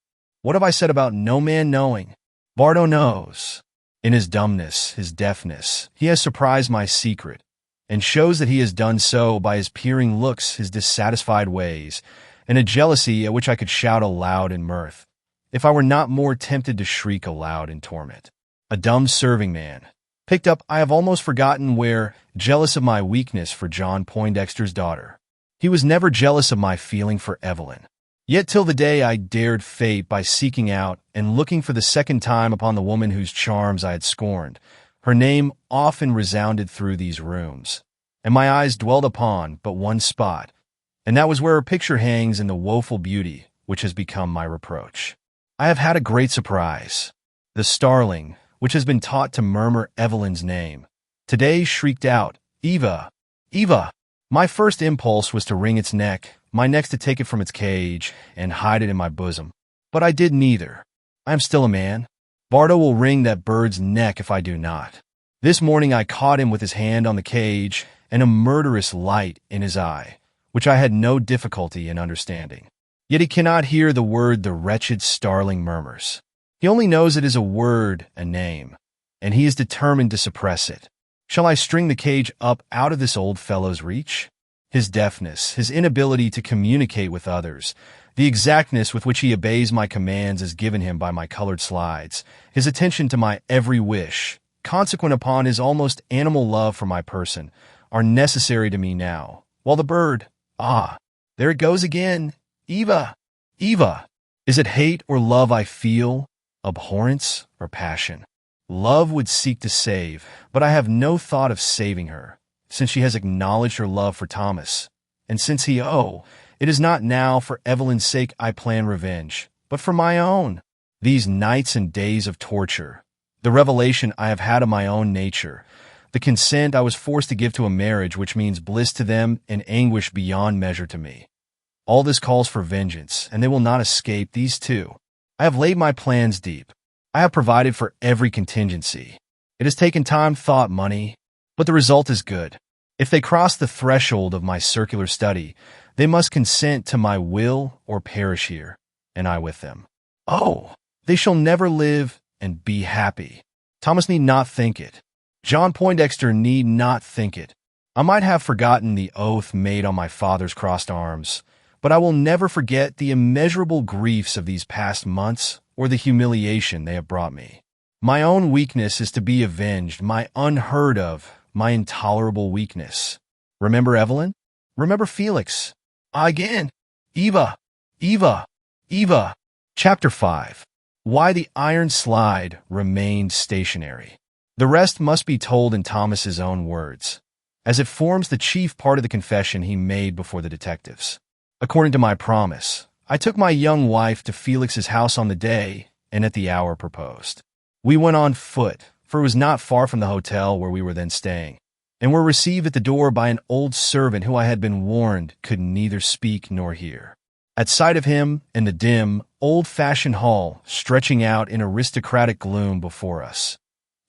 What have I said about no man knowing? Bardo knows. In his dumbness, his deafness, he has surprised my secret, and shows that he has done so by his peering looks, his dissatisfied ways, and a jealousy at which I could shout aloud in mirth, if I were not more tempted to shriek aloud in torment. A dumb serving man, picked up I have almost forgotten where, jealous of my weakness for John Poindexter's daughter. He was never jealous of my feeling for Evelyn. Yet till the day I dared fate by seeking out and looking for the second time upon the woman whose charms I had scorned, her name often resounded through these rooms, and my eyes dwelled upon but one spot, and that was where her picture hangs in the woeful beauty which has become my reproach. I have had a great surprise. The starling, which has been taught to murmur Evelyn's name, today shrieked out, Eva! Eva! My first impulse was to wring its neck, my next to take it from its cage and hide it in my bosom. But I did neither. I am still a man. Bardo will wring that bird's neck if I do not. This morning I caught him with his hand on the cage and a murderous light in his eye, which I had no difficulty in understanding. Yet he cannot hear the word the wretched starling murmurs. He only knows it is a word, a name, and he is determined to suppress it. Shall I string the cage up out of this old fellow's reach? His deafness, his inability to communicate with others, the exactness with which he obeys my commands as given him by my colored slides, his attention to my every wish, consequent upon his almost animal love for my person, are necessary to me now, while the bird, there it goes again, Eva, Eva! Is it hate or love I feel, abhorrence or passion? Love would seek to save, but I have no thought of saving her, since she has acknowledged her love for Thomas. And since it is not now for Evelyn's sake I plan revenge, but for my own. These nights and days of torture, the revelation I have had of my own nature, the consent I was forced to give to a marriage which means bliss to them and anguish beyond measure to me. All this calls for vengeance, and they will not escape, these two. I have laid my plans deep. I have provided for every contingency. It has taken time, thought, money, but the result is good. If they cross the threshold of my circular study, they must consent to my will or perish here, and I with them. Oh, they shall never live and be happy. Thomas need not think it. John Poindexter need not think it. I might have forgotten the oath made on my father's crossed arms, but I will never forget the immeasurable griefs of these past months or the humiliation they have brought me. My own weakness is to be avenged, my unheard of, my intolerable weakness. Remember Evelyn? Remember Felix? Again, Eva. Chapter 5. Why the iron slide remained stationary. The rest must be told in Thomas's own words, as it forms the chief part of the confession he made before the detectives. According to my promise, I took my young wife to Felix's house on the day and at the hour proposed. We went on foot, for it was not far from the hotel where we were then staying, and were received at the door by an old servant who I had been warned could neither speak nor hear. At sight of him in the dim, old-fashioned hall stretching out in aristocratic gloom before us,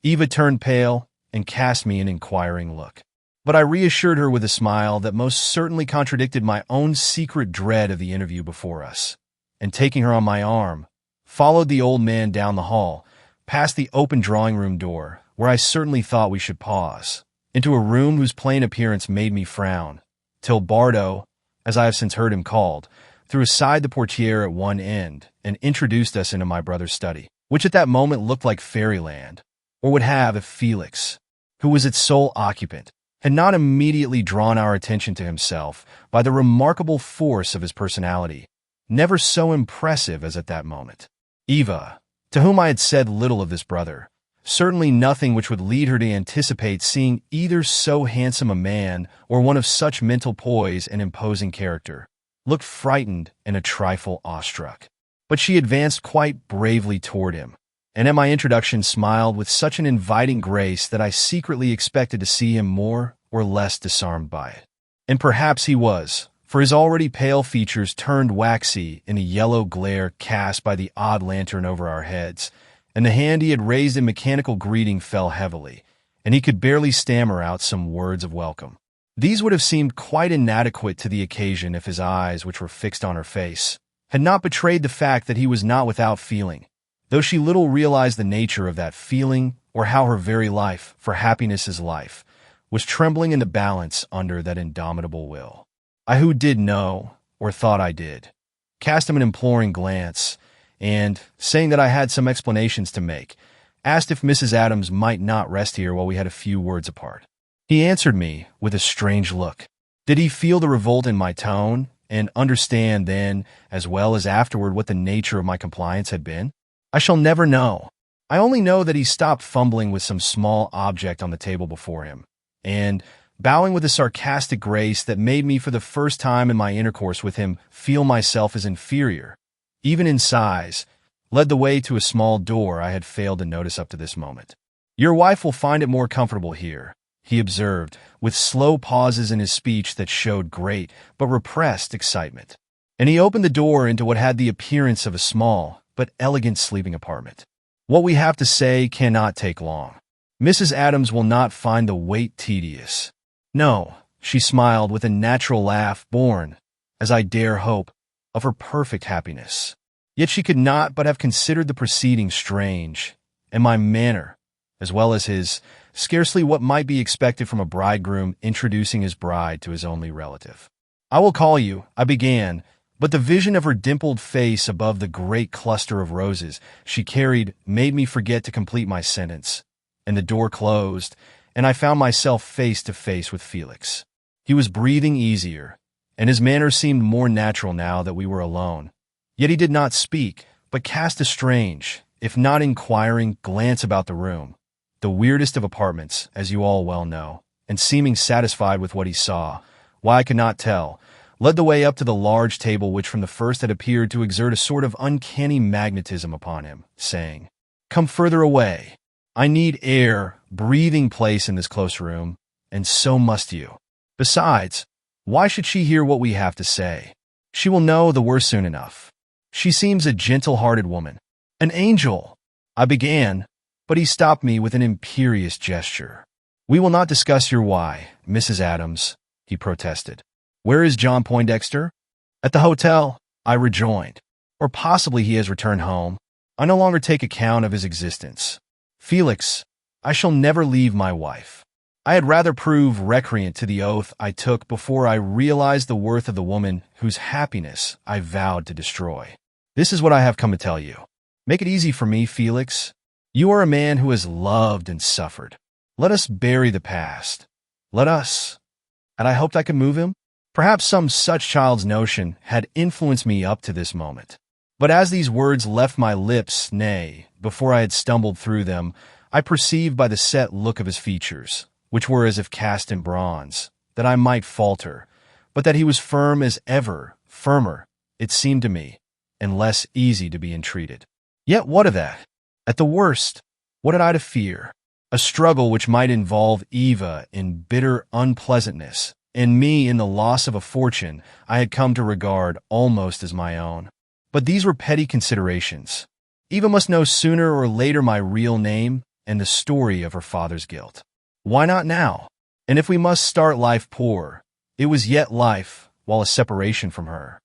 Eva turned pale and cast me an inquiring look. But I reassured her with a smile that most certainly contradicted my own secret dread of the interview before us, and taking her on my arm, followed the old man down the hall, past the open drawing-room door, where I certainly thought we should pause, into a room whose plain appearance made me frown, till Bardo, as I have since heard him called, threw aside the portiere at one end and introduced us into my brother's study, which at that moment looked like fairyland, or would have if Felix, who was its sole occupant, had not immediately drawn our attention to himself by the remarkable force of his personality, never so impressive as at that moment. Eva, to whom I had said little of this brother, certainly nothing which would lead her to anticipate seeing either so handsome a man or one of such mental poise and imposing character, looked frightened and a trifle awestruck. But she advanced quite bravely toward him, and at my introduction smiled with such an inviting grace that I secretly expected to see him more or less disarmed by it. And perhaps he was, for his already pale features turned waxy in the yellow glare cast by the odd lantern over our heads, and the hand he had raised in mechanical greeting fell heavily, and he could barely stammer out some words of welcome. These would have seemed quite inadequate to the occasion if his eyes, which were fixed on her face, had not betrayed the fact that he was not without feeling, though she little realized the nature of that feeling or how her very life, for happiness is life, was trembling in the balance under that indomitable will. I who did know, or thought I did, cast him an imploring glance, and, saying that I had some explanations to make, asked if Mrs. Adams might not rest here while we had a few words apart. He answered me with a strange look. Did he feel the revolt in my tone, and understand then, as well as afterward, what the nature of my compliance had been? I shall never know. I only know that he stopped fumbling with some small object on the table before him, and, bowing with a sarcastic grace that made me for the first time in my intercourse with him feel myself as inferior, even in size, led the way to a small door I had failed to notice up to this moment. Your wife will find it more comfortable here, he observed, with slow pauses in his speech that showed great but repressed excitement. And he opened the door into what had the appearance of a small but elegant sleeping apartment. What we have to say cannot take long. Mrs. Adams will not find the wait tedious. No, she smiled with a natural laugh born, as I dare hope, of her perfect happiness. Yet she could not but have considered the proceeding strange, and my manner, as well as his, scarcely what might be expected from a bridegroom introducing his bride to his only relative. I will call you, I began, but the vision of her dimpled face above the great cluster of roses she carried made me forget to complete my sentence, and the door closed, and I found myself face to face with Felix. He was breathing easier, and his manner seemed more natural now that we were alone. Yet he did not speak, but cast a strange, if not inquiring, glance about the room, the weirdest of apartments, as you all well know, and seeming satisfied with what he saw, why I could not tell, led the way up to the large table which from the first had appeared to exert a sort of uncanny magnetism upon him, saying, "Come further away. I need air, breathing place in this close room, and so must you. Besides, why should she hear what we have to say? She will know the worst soon enough. She seems a gentle-hearted woman. An angel," I began, but he stopped me with an imperious gesture. "We will not discuss your why, Mrs. Adams," he protested. "Where is John Poindexter?" "At the hotel," I rejoined. "Or possibly he has returned home. I no longer take account of his existence. Felix, I shall never leave my wife. I had rather prove recreant to the oath I took before I realized the worth of the woman whose happiness I vowed to destroy. This is what I have come to tell you. Make it easy for me, Felix. You are a man who has loved and suffered. Let us bury the past. Let us." And I hoped I could move him. Perhaps some such child's notion had influenced me up to this moment. But as these words left my lips, nay, before I had stumbled through them, I perceived by the set look of his features, which were as if cast in bronze, that I might falter, but that he was firm as ever, firmer, it seemed to me, and less easy to be entreated. Yet what of that? At the worst, what had I to fear? A struggle which might involve Eva in bitter unpleasantness, and me in the loss of a fortune I had come to regard almost as my own. But these were petty considerations. Eva must know sooner or later my real name and the story of her father's guilt. Why not now? And if we must start life poor, it was yet life, while a separation from her.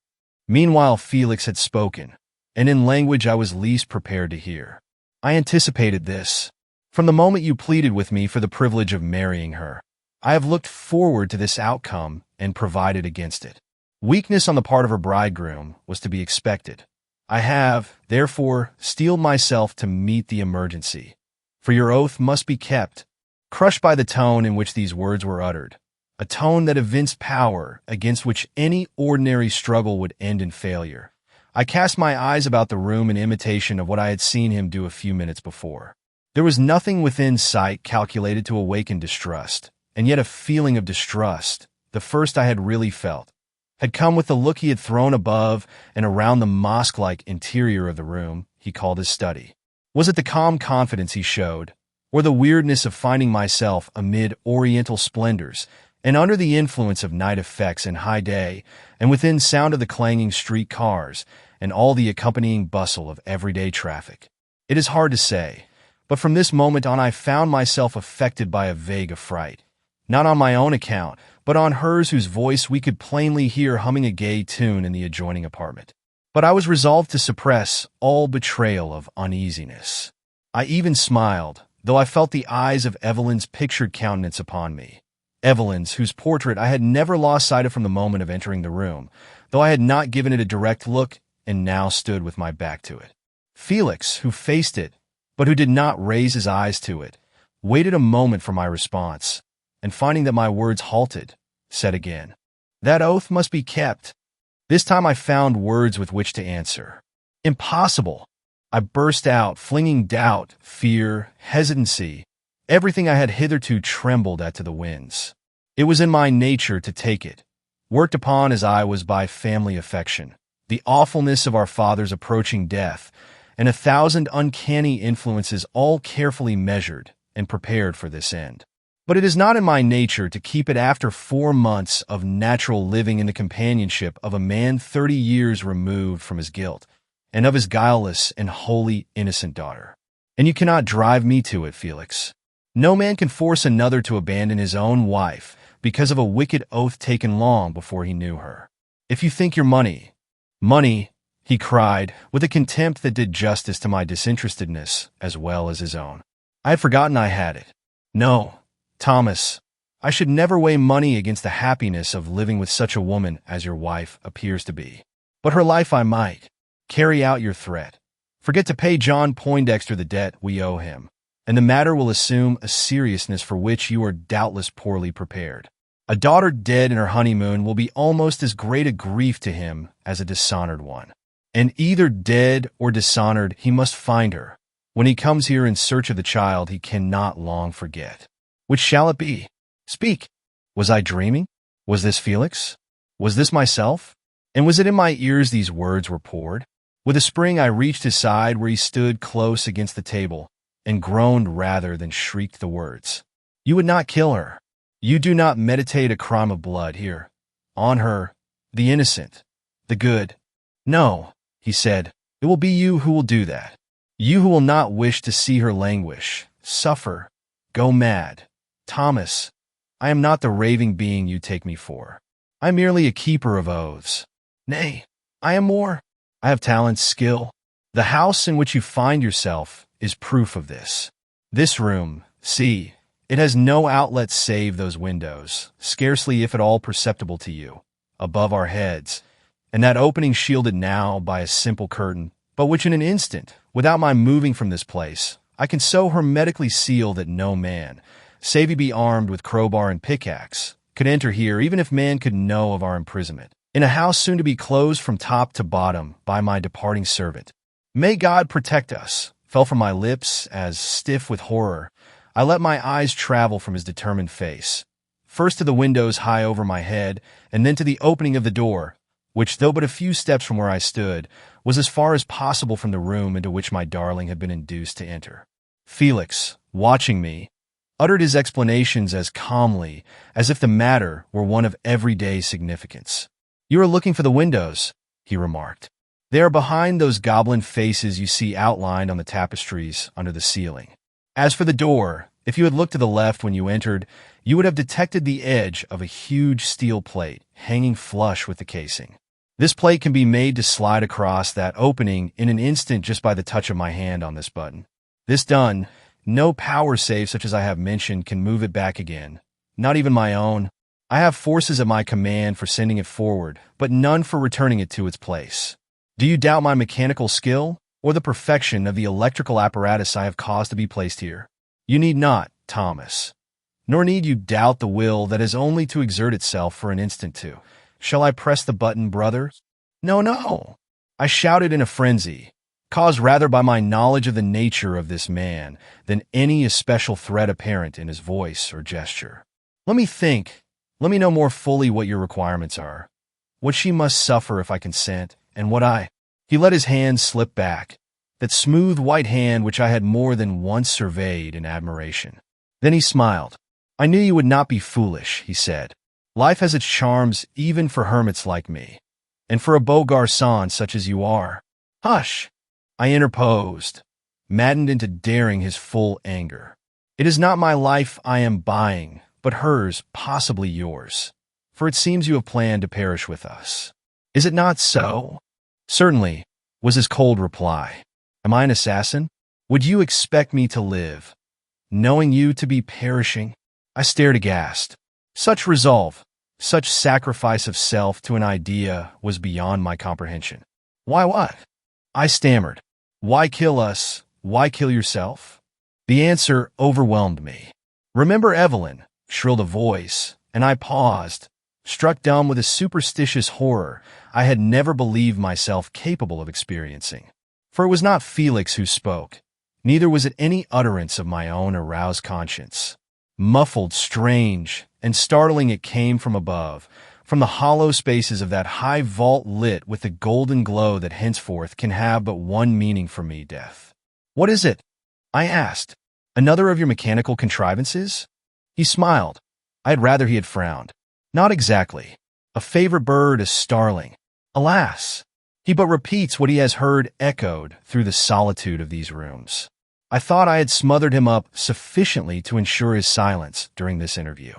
Meanwhile Felix had spoken, and in language I was least prepared to hear. "I anticipated this. From the moment you pleaded with me for the privilege of marrying her, I have looked forward to this outcome and provided against it. Weakness on the part of her bridegroom was to be expected. I have, therefore, steeled myself to meet the emergency. For your oath must be kept." Crushed by the tone in which these words were uttered, a tone that evinced power against which any ordinary struggle would end in failure, I cast my eyes about the room in imitation of what I had seen him do a few minutes before. There was nothing within sight calculated to awaken distrust, and yet a feeling of distrust, the first I had really felt, had come with the look he had thrown above and around the mosque-like interior of the room he called his study. Was it the calm confidence he showed, or the weirdness of finding myself amid oriental splendors and under the influence of night effects and high day, and within sound of the clanging street cars and all the accompanying bustle of everyday traffic? It is hard to say, but from this moment on I found myself affected by a vague affright, not on my own account, but on hers whose voice we could plainly hear humming a gay tune in the adjoining apartment. But I was resolved to suppress all betrayal of uneasiness. I even smiled, though I felt the eyes of Evelyn's pictured countenance upon me. Evelyn's, whose portrait I had never lost sight of from the moment of entering the room, though I had not given it a direct look and now stood with my back to it. Felix, who faced it, but who did not raise his eyes to it, waited a moment for my response, and finding that my words halted, said again, "That oath must be kept." This time I found words with which to answer. "Impossible!" I burst out, flinging doubt, fear, hesitancy, everything I had hitherto trembled at to the winds. It was in my nature to take it, worked upon as I was by family affection, the awfulness of our father's approaching death, and 1,000 uncanny influences all carefully measured and prepared for this end. But it is not in my nature to keep it after 4 months of natural living in the companionship of a man 30 years removed from his guilt, and of his guileless and wholly innocent daughter. And you cannot drive me to it, Felix. No man can force another to abandon his own wife because of a wicked oath taken long before he knew her. If you think your money, he cried, with a contempt that did justice to my disinterestedness as well as his own. I had forgotten I had it. No, Thomas, I should never weigh money against the happiness of living with such a woman as your wife appears to be. But her life I might. Carry out your threat. Forget to pay John Poindexter the debt we owe him, and the matter will assume a seriousness for which you are doubtless poorly prepared. A daughter dead in her honeymoon will be almost as great a grief to him as a dishonored one. And either dead or dishonored, he must find her, When he comes here in search of the child he cannot long forget. Which shall it be? Speak. Was I dreaming? Was this Felix? Was this myself? And was it in my ears these words were poured? With a spring I reached his side where he stood close against the table, and groaned rather than shrieked the words. You would not kill her. You do not meditate a crime of blood here. On her, the innocent, the good. No, he said, it will be you who will do that. You who will not wish to see her languish, suffer, go mad. Thomas, I am not the raving being you take me for. I am merely a keeper of oaths. Nay, I am more. I have talent, skill. The house in which you find yourself is proof of this. This room, see, it has no outlet save those windows, scarcely if at all perceptible to you, above our heads, and that opening shielded now by a simple curtain, but which in an instant, without my moving from this place, I can so hermetically seal that no man, save he be armed with crowbar and pickaxe, could enter here even if man could know of our imprisonment, in a house soon to be closed from top to bottom by my departing servant. May God protect us, fell from my lips as, stiff with horror, I let my eyes travel from his determined face, first to the windows high over my head, and then to the opening of the door, which, though but a few steps from where I stood, was as far as possible from the room into which my darling had been induced to enter. Felix, watching me, uttered his explanations as calmly as if the matter were one of everyday significance. You are looking for the windows, he remarked. They are behind those goblin faces you see outlined on the tapestries under the ceiling. As for the door, if you had looked to the left when you entered, you would have detected the edge of a huge steel plate hanging flush with the casing. This plate can be made to slide across that opening in an instant just by the touch of my hand on this button. This done, no power save such as I have mentioned can move it back again, not even my own. I have forces at my command for sending it forward, but none for returning it to its place. Do you doubt my mechanical skill, or the perfection of the electrical apparatus I have caused to be placed here? You need not, Thomas. Nor need you doubt the will that is only to exert itself for an instant too. Shall I press the button, brother? No, no, I shouted in a frenzy, caused rather by my knowledge of the nature of this man than any especial threat apparent in his voice or gesture. Let me think. Let me know more fully what your requirements are, what she must suffer if I consent, and what I— He let his hand slip back, that smooth white hand which I had more than once surveyed in admiration. Then he smiled. I knew you would not be foolish, he said. Life has its charms even for hermits like me, and for a beau garçon such as you are. Hush! I interposed, maddened into daring his full anger. It is not my life I am buying, but hers, possibly yours, for it seems you have planned to perish with us. Is it not so? Certainly, was his cold reply. Am I an assassin? Would you expect me to live, knowing you to be perishing? I stared aghast. Such resolve, such sacrifice of self to an idea was beyond my comprehension. Why what? I stammered. Why kill us? Why kill yourself? The answer overwhelmed me. Remember Evelyn, shrilled a voice, and I paused, struck dumb with a superstitious horror I had never believed myself capable of experiencing. For it was not Felix who spoke, neither was it any utterance of my own aroused conscience. Muffled, strange, and startling it came from above, from the hollow spaces of that high vault lit with the golden glow that henceforth can have but one meaning for me, death. What is it? I asked. Another of your mechanical contrivances? He smiled. I had rather he had frowned. Not exactly. A favorite bird, a starling. Alas! He but repeats what he has heard echoed through the solitude of these rooms. I thought I had smothered him up sufficiently to ensure his silence during this interview.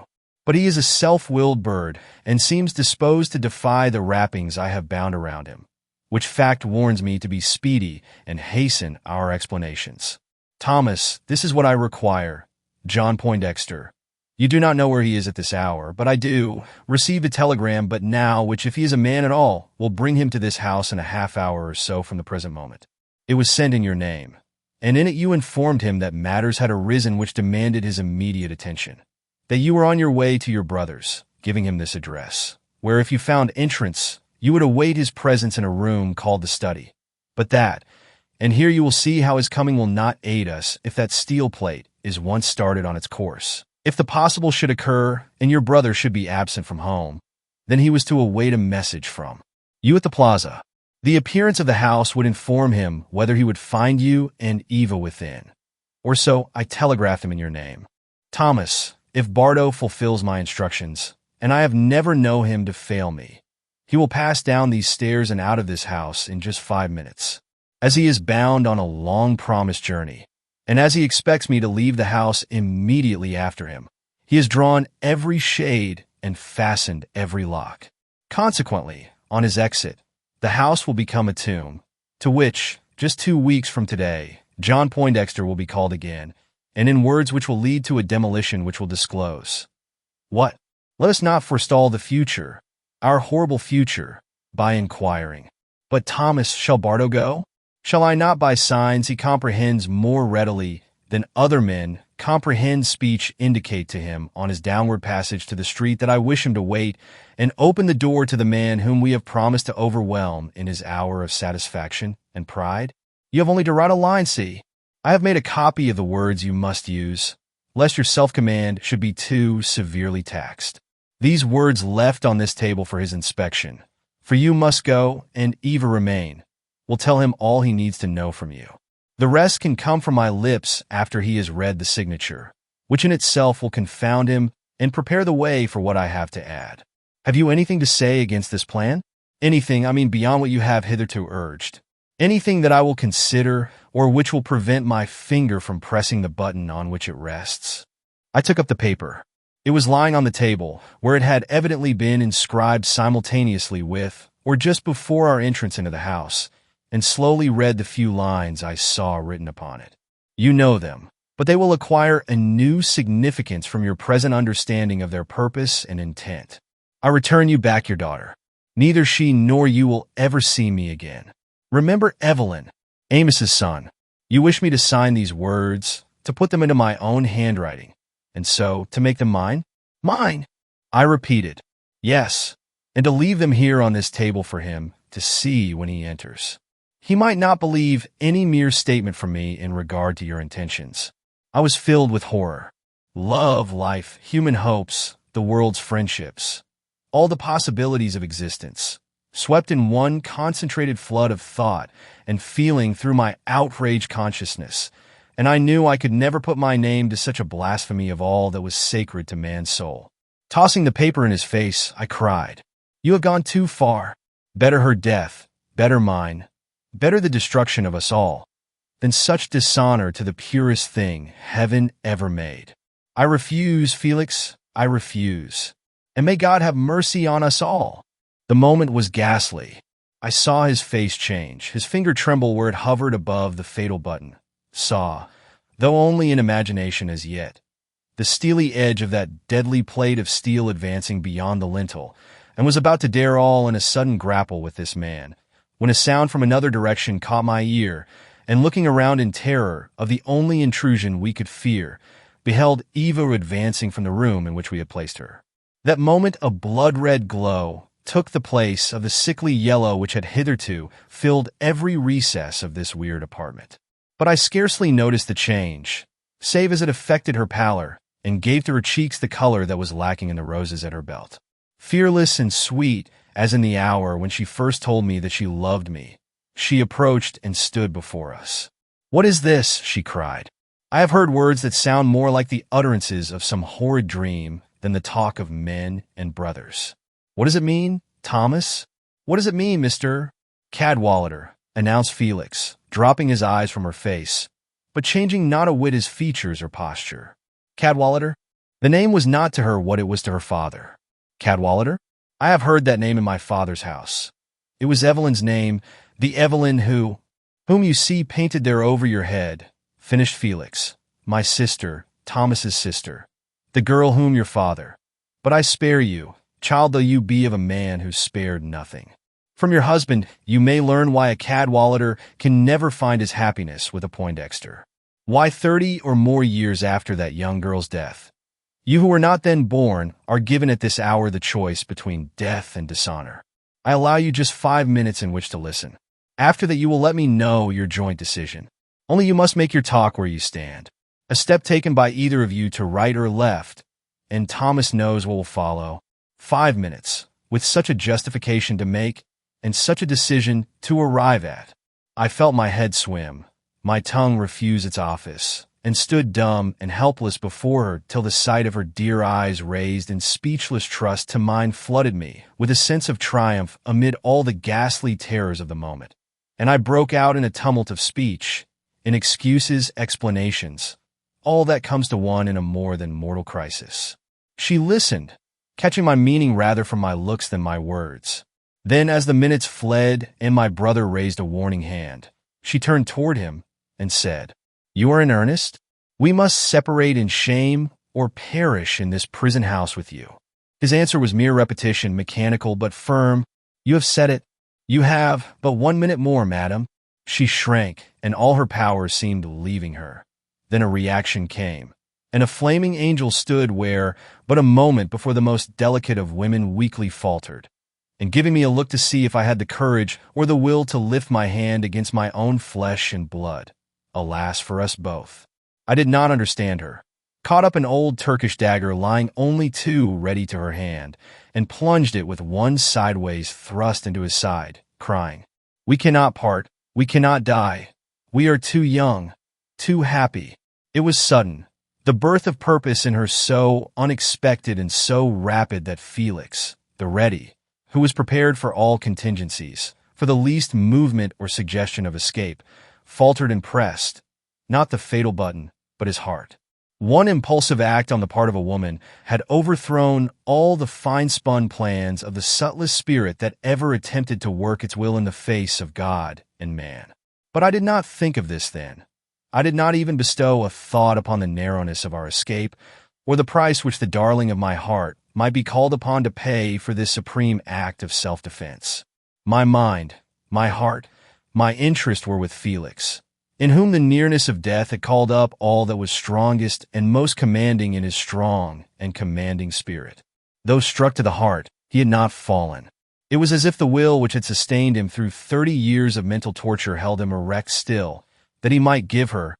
But he is a self-willed bird and seems disposed to defy the wrappings I have bound around him, which fact warns me to be speedy and hasten our explanations. Thomas, this is what I require. John Poindexter. You do not know where he is at this hour, but I do. Received a telegram but now, which if he is a man at all, will bring him to this house in a half-hour or so from the present moment. It was sent in your name, and in it you informed him that matters had arisen which demanded his immediate attention, that you were on your way to your brother's, giving him this address, where if you found entrance, you would await his presence in a room called the study, but that, And here you will see how his coming will not aid us if that steel plate is once started on its course. If the possible should occur and your brother should be absent from home, then he was to await a message from you at the plaza. The appearance of the house would inform him whether he would find you and Eva within. Or so I telegraphed him in your name. Thomas, if Bardo fulfills my instructions, and I have never known him to fail me, he will pass down these stairs and out of this house in just 5 minutes, as he is bound on a long-promised journey, and as he expects me to leave the house immediately after him. He has drawn every shade and fastened every lock. Consequently, on his exit, the house will become a tomb, to which, just 2 weeks from today, John Poindexter will be called again, and in words which will lead to a demolition which will disclose. What? Let us not forestall the future, our horrible future, by inquiring. But Thomas, shall Bardo go? Shall I not by signs he comprehends more readily than other men comprehend speech indicate to him on his downward passage to the street that I wish him to wait and open the door to the man whom we have promised to overwhelm in his hour of satisfaction and pride? You have only to write a line, see. I have made a copy of the words you must use, lest your self-command should be too severely taxed. These words left on this table for his inspection, for you must go and Eva remain, will tell him all he needs to know from you. The rest can come from my lips after he has read the signature, which in itself will confound him and prepare the way for what I have to add. Have you anything to say against this plan? Anything, I mean, beyond what you have hitherto urged. Anything that I will consider or which will prevent my finger from pressing the button on which it rests. I took up the paper. It was lying on the table, where it had evidently been inscribed simultaneously with, or just before our entrance into the house, and slowly read the few lines I saw written upon it. You know them, but they will acquire a new significance from your present understanding of their purpose and intent. I return you back your daughter. Neither she nor you will ever see me again. Remember Evelyn, Amos's son. You wish me to sign these words, to put them into my own handwriting, and so to make them mine? Mine! I repeated, yes, and to leave them here on this table for him to see when he enters. He might not believe any mere statement from me in regard to your intentions. I was filled with horror. Love, life, human hopes, the world's friendships, all the possibilities of existence, swept in one concentrated flood of thought and feeling through my outraged consciousness, and I knew I could never put my name to such a blasphemy of all that was sacred to man's soul. Tossing the paper in his face, I cried, "You have gone too far. Better her death, better mine, better the destruction of us all, than such dishonor to the purest thing heaven ever made. I refuse, Felix, I refuse, and may God have mercy on us all." The moment was ghastly. I saw his face change, his finger tremble where it hovered above the fatal button. Saw, though only in imagination as yet, the steely edge of that deadly plate of steel advancing beyond the lintel, and was about to dare all in a sudden grapple with this man, when a sound from another direction caught my ear, and looking around in terror of the only intrusion we could fear, beheld Eva advancing from the room in which we had placed her. That moment a blood-red glow took the place of the sickly yellow which had hitherto filled every recess of this weird apartment. But I scarcely noticed the change, save as it affected her pallor, and gave to her cheeks the color that was lacking in the roses at her belt. Fearless and sweet, as in the hour when she first told me that she loved me, she approached and stood before us. "What is this?" she cried. "I have heard words that sound more like the utterances of some horrid dream than the talk of men and brothers. What does it mean, Thomas? What does it mean, Mr. Cadwallader?" announced Felix, dropping his eyes from her face, but changing not a whit his features or posture. Cadwallader? The name was not to her what it was to her father. Cadwallader? I have heard that name in my father's house. It was Evelyn's name, the Evelyn whom you see painted there over your head, finished Felix, my sister, Thomas's sister, the girl whom your father. But I spare you, child though you be of a man who spared nothing. From your husband, you may learn why a Cadwallader can never find his happiness with a Poindexter. Why 30 or more years after that young girl's death, you who were not then born are given at this hour the choice between death and dishonor. I allow you just 5 minutes in which to listen. After that you will let me know your joint decision. Only you must make your talk where you stand. A step taken by either of you to right or left, and Thomas knows what will follow. 5 minutes, with such a justification to make, and such a decision to arrive at. I felt my head swim, my tongue refuse its office, and stood dumb and helpless before her till the sight of her dear eyes raised in speechless trust to mine flooded me with a sense of triumph amid all the ghastly terrors of the moment. And I broke out in a tumult of speech, in excuses, explanations, all that comes to one in a more than mortal crisis. She listened, catching my meaning rather from my looks than my words. Then, as the minutes fled and my brother raised a warning hand, she turned toward him and said, "You are in earnest? We must separate in shame or perish in this prison house with you." His answer was mere repetition, mechanical but firm. "You have said it. You have but 1 minute more, madam." She shrank, and all her powers seemed leaving her. Then a reaction came, and a flaming angel stood where, but a moment before, the most delicate of women weakly faltered, and giving me a look to see if I had the courage or the will to lift my hand against my own flesh and blood. Alas for us both! I did not understand her. Caught up an old Turkish dagger lying only too ready to her hand, and plunged it with one sideways thrust into his side, crying, "We cannot part, we cannot die. We are too young, too happy." It was sudden, the birth of purpose in her so unexpected and so rapid that Felix, the ready, who was prepared for all contingencies, for the least movement or suggestion of escape, faltered and pressed, not the fatal button, but his heart. One impulsive act on the part of a woman had overthrown all the fine-spun plans of the subtlest spirit that ever attempted to work its will in the face of God and man. But I did not think of this then. I did not even bestow a thought upon the narrowness of our escape, or the price which the darling of my heart might be called upon to pay for this supreme act of self-defense. My mind, my heart, my interest were with Felix, in whom the nearness of death had called up all that was strongest and most commanding in his strong and commanding spirit. Though struck to the heart, he had not fallen. It was as if the will which had sustained him through 30 years of mental torture held him erect still, that he might give her,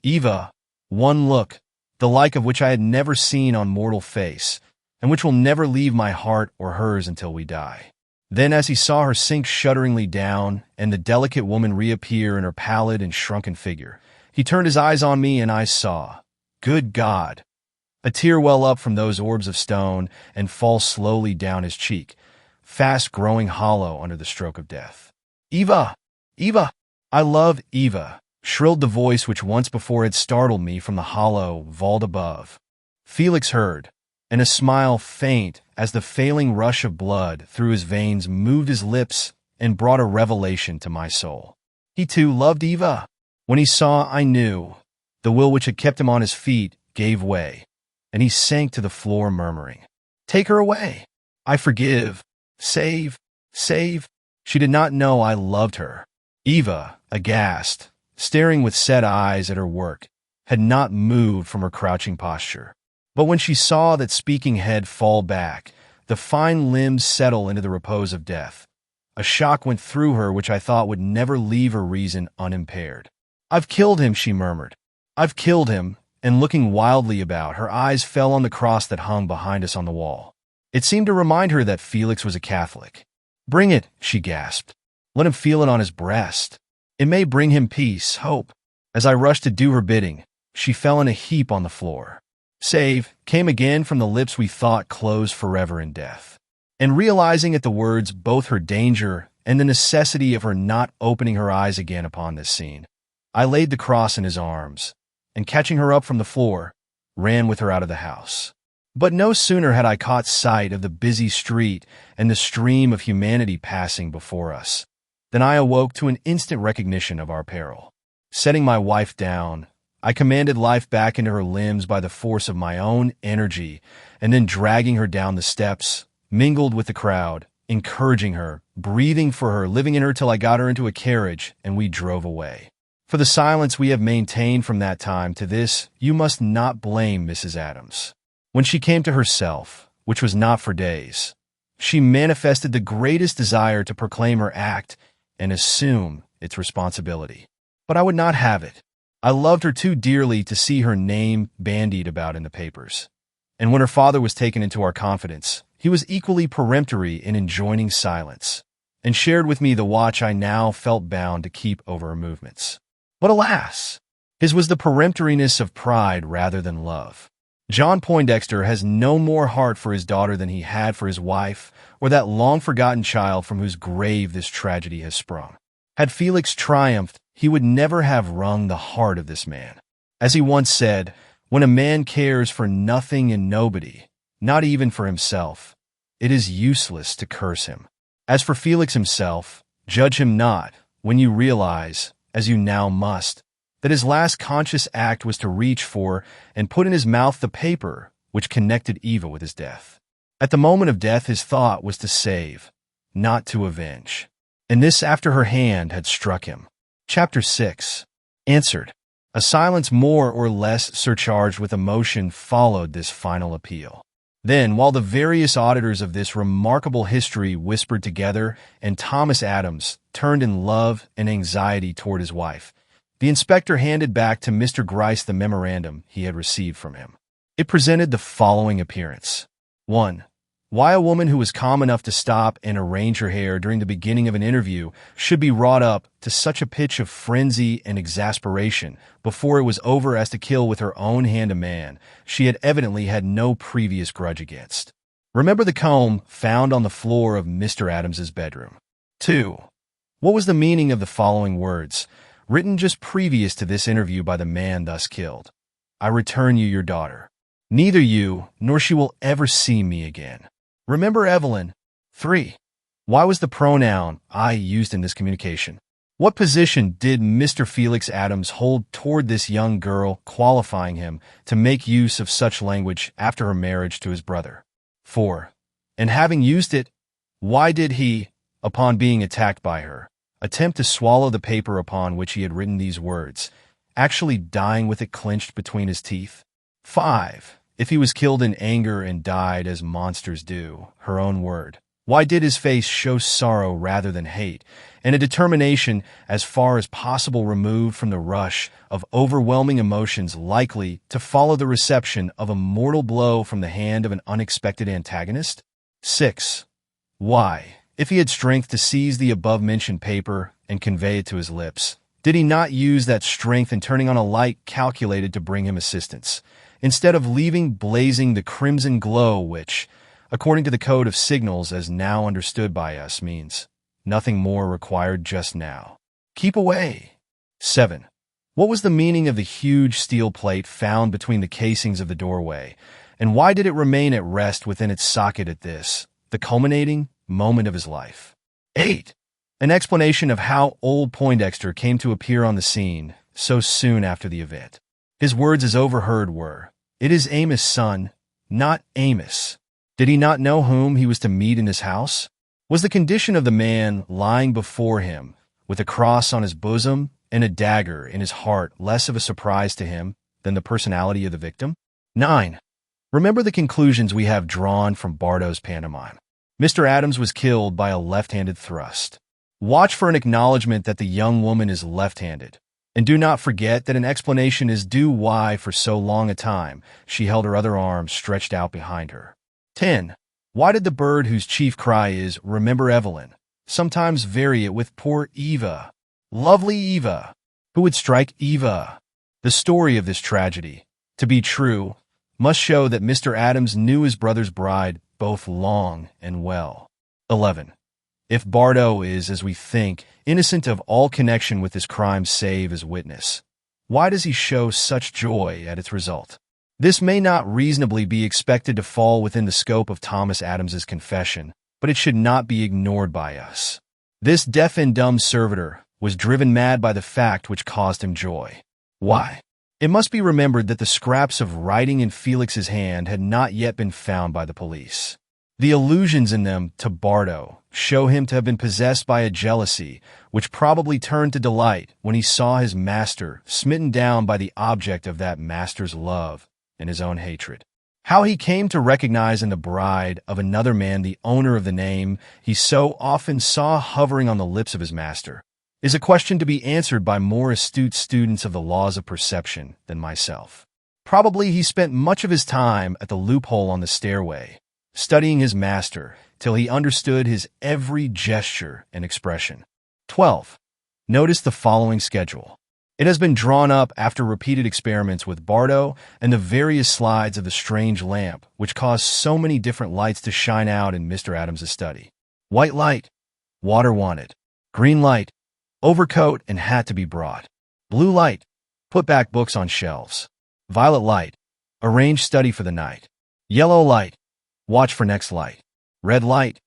Eva, one look, the like of which I had never seen on mortal face, and which will never leave my heart or hers until we die. Then, as he saw her sink shudderingly down, and the delicate woman reappear in her pallid and shrunken figure, he turned his eyes on me, and I saw, good God, a tear well up from those orbs of stone and fall slowly down his cheek, fast growing hollow under the stroke of death. "Eva! Eva! I love Eva!" shrilled the voice which once before had startled me from the hollow vault above. Felix heard, and a smile faint as the failing rush of blood through his veins moved his lips and brought a revelation to my soul. He too loved Eva. When he saw, I knew, the will which had kept him on his feet gave way, and he sank to the floor murmuring, "Take her away! I forgive! Save! Save!" She did not know I loved her. Eva, aghast, staring with set eyes at her work, had not moved from her crouching posture. But when she saw that speaking head fall back, the fine limbs settle into the repose of death, a shock went through her which I thought would never leave her reason unimpaired. "I've killed him," she murmured. "I've killed him," and looking wildly about, her eyes fell on the cross that hung behind us on the wall. It seemed to remind her that Felix was a Catholic. "Bring it," she gasped. "Let him feel it on his breast. It may bring him peace, hope." As I rushed to do her bidding, she fell in a heap on the floor. "Save," came again from the lips we thought closed forever in death. And realizing at the words both her danger and the necessity of her not opening her eyes again upon this scene, I laid the cross in his arms, and catching her up from the floor, ran with her out of the house. But no sooner had I caught sight of the busy street and the stream of humanity passing before us, than I awoke to an instant recognition of our peril. Setting my wife down, I commanded life back into her limbs by the force of my own energy, and then dragging her down the steps, mingled with the crowd, encouraging her, breathing for her, living in her till I got her into a carriage, and we drove away. For the silence we have maintained from that time to this, you must not blame Mrs. Adams. When she came to herself, which was not for days, she manifested the greatest desire to proclaim her act and assume, its responsibility. But I would not have it. I loved her too dearly to see her name bandied about in the papers. And when her father was taken into our confidence, he was equally peremptory in enjoining silence, and shared with me the watch I now felt bound to keep over her movements. But alas, his was the peremptoriness of pride rather than love. John Poindexter has no more heart for his daughter than he had for his wife or that long-forgotten child from whose grave this tragedy has sprung. Had Felix triumphed, he would never have wrung the heart of this man. As he once said, when a man cares for nothing and nobody, not even for himself, it is useless to curse him. As for Felix himself, judge him not when you realize, as you now must, that his last conscious act was to reach for and put in his mouth the paper which connected Eva with his death. At the moment of death his thought was to save, not to avenge. And this after her hand had struck him. Chapter 6. Answered. A silence more or less surcharged with emotion followed this final appeal. Then, while the various auditors of this remarkable history whispered together and Thomas Adams turned in love and anxiety toward his wife, the inspector handed back to Mr. Gryce the memorandum he had received from him. It presented the following appearance. 1. Why a woman who was calm enough to stop and arrange her hair during the beginning of an interview should be wrought up to such a pitch of frenzy and exasperation before it was over as to kill with her own hand a man she had evidently had no previous grudge against. Remember the comb found on the floor of Mr. Adams's bedroom. 2. What was the meaning of the following words, written just previous to this interview by the man thus killed? I return you your daughter. Neither you nor she will ever see me again. Remember Evelyn. 3. Why was the pronoun I used in this communication? What position did Mr. Felix Adams hold toward this young girl, qualifying him to make use of such language after her marriage to his brother? 4. And having used it, why did he, upon being attacked by her, attempt to swallow the paper upon which he had written these words, actually dying with it clenched between his teeth? 5. If he was killed in anger and died as monsters do, her own word, why did his face show sorrow rather than hate, and a determination as far as possible removed from the rush of overwhelming emotions likely to follow the reception of a mortal blow from the hand of an unexpected antagonist? 6. Why, if he had strength to seize the above-mentioned paper and convey it to his lips, did he not use that strength in turning on a light calculated to bring him assistance, instead of leaving blazing the crimson glow which, according to the code of signals as now understood by us, means nothing more required just now? Keep away. 7. What was the meaning of the huge steel plate found between the casings of the doorway, and why did it remain at rest within its socket at this, the culminating moment of his life? 8. An explanation of how old Poindexter came to appear on the scene so soon after the event. His words as overheard were, "It is Amos' son, not Amos." Did he not know whom he was to meet in his house? Was the condition of the man lying before him, with a cross on his bosom and a dagger in his heart, less of a surprise to him than the personality of the victim? 9. Remember the conclusions we have drawn from Bardot's pantomime. Mr. Adams was killed by a left-handed thrust. Watch for an acknowledgement that the young woman is left-handed. And do not forget that an explanation is due why, for so long a time, she held her other arm stretched out behind her. 10. Why did the bird whose chief cry is, "Remember Evelyn," sometimes vary it with "Poor Eva, lovely Eva"? Who would strike Eva? The story of this tragedy, to be true, must show that Mr. Adams knew his brother's bride both long and well. 11. If Bardot is, as we think, innocent of all connection with this crime save as witness, why does he show such joy at its result? This may not reasonably be expected to fall within the scope of Thomas Adams's confession, but it should not be ignored by us. This deaf and dumb servitor was driven mad by the fact which caused him joy. Why? It must be remembered that the scraps of writing in Felix's hand had not yet been found by the police. The allusions in them to Bardot show him to have been possessed by a jealousy which probably turned to delight when he saw his master smitten down by the object of that master's love and his own hatred. How he came to recognize in the bride of another man the owner of the name he so often saw hovering on the lips of his master, is a question to be answered by more astute students of the laws of perception than myself. Probably he spent much of his time at the loophole on the stairway, studying his master till he understood his every gesture and expression. 12. Notice the following schedule. It has been drawn up after repeated experiments with Bardo and the various slides of the strange lamp which caused so many different lights to shine out in Mr. Adams's study. White light, water wanted. Green light, overcoat and hat to be brought. Blue light, put back books on shelves. Violet light, arrange study for the night. Yellow light, watch for next light. Red light,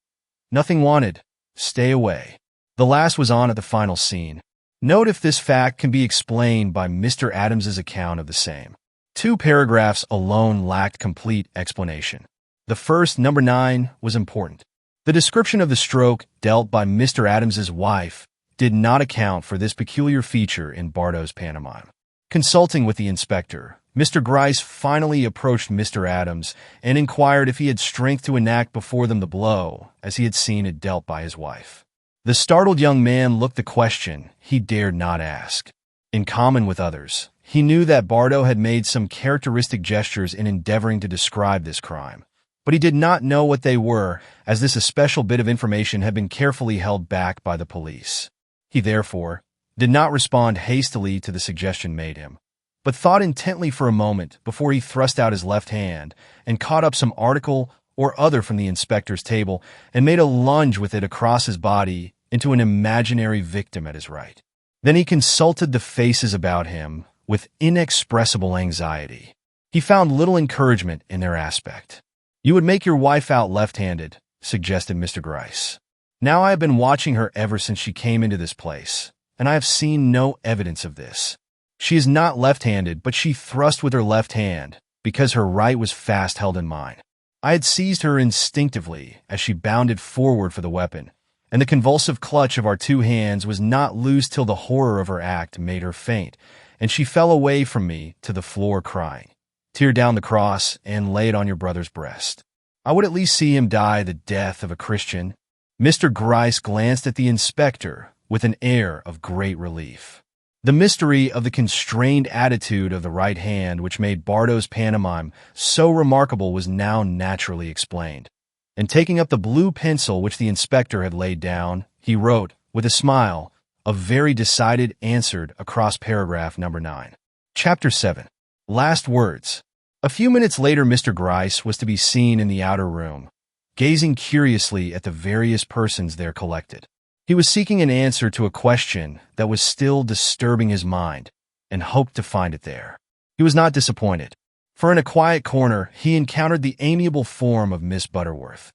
nothing wanted, stay away. The last was on at the final scene. Note if this fact can be explained by Mr. Adams's account of the same. 2 paragraphs alone lacked complete explanation. The first, number 9, was important. The description of the stroke dealt by Mr. Adams's wife did not account for this peculiar feature in Bardo's pantomime. Consulting with the inspector, Mr. Gryce finally approached Mr. Adams and inquired if he had strength to enact before them the blow, as he had seen it dealt by his wife. The startled young man looked the question he dared not ask. In common with others, he knew that Bardo had made some characteristic gestures in endeavoring to describe this crime, but he did not know what they were, as this especial bit of information had been carefully held back by the police. He therefore did not respond hastily to the suggestion made him, but thought intently for a moment before he thrust out his left hand and caught up some article or other from the inspector's table and made a lunge with it across his body into an imaginary victim at his right. Then he consulted the faces about him with inexpressible anxiety. He found little encouragement in their aspect. "You would make your wife out left-handed," suggested Mr. Gryce. "Now I have been watching her ever since she came into this place, and I have seen no evidence of this. She is not left-handed, but she thrust with her left hand, because her right was fast held in mine. I had seized her instinctively as she bounded forward for the weapon, and the convulsive clutch of our 2 hands was not loose till the horror of her act made her faint, and she fell away from me to the floor crying, 'Tear down the cross and lay it on your brother's breast.' I would at least see him die the death of a Christian." Mr. Gryce glanced at the inspector with an air of great relief. The mystery of the constrained attitude of the right hand which made Bardo's pantomime so remarkable was now naturally explained, and taking up the blue pencil which the inspector had laid down, he wrote, with a smile, a very decided answer across paragraph number 9. Chapter 7. Last words. A few minutes later Mr. Gryce was to be seen in the outer room, gazing curiously at the various persons there collected. He was seeking an answer to a question that was still disturbing his mind, and hoped to find it there. He was not disappointed, for in a quiet corner he encountered the amiable form of Miss Butterworth,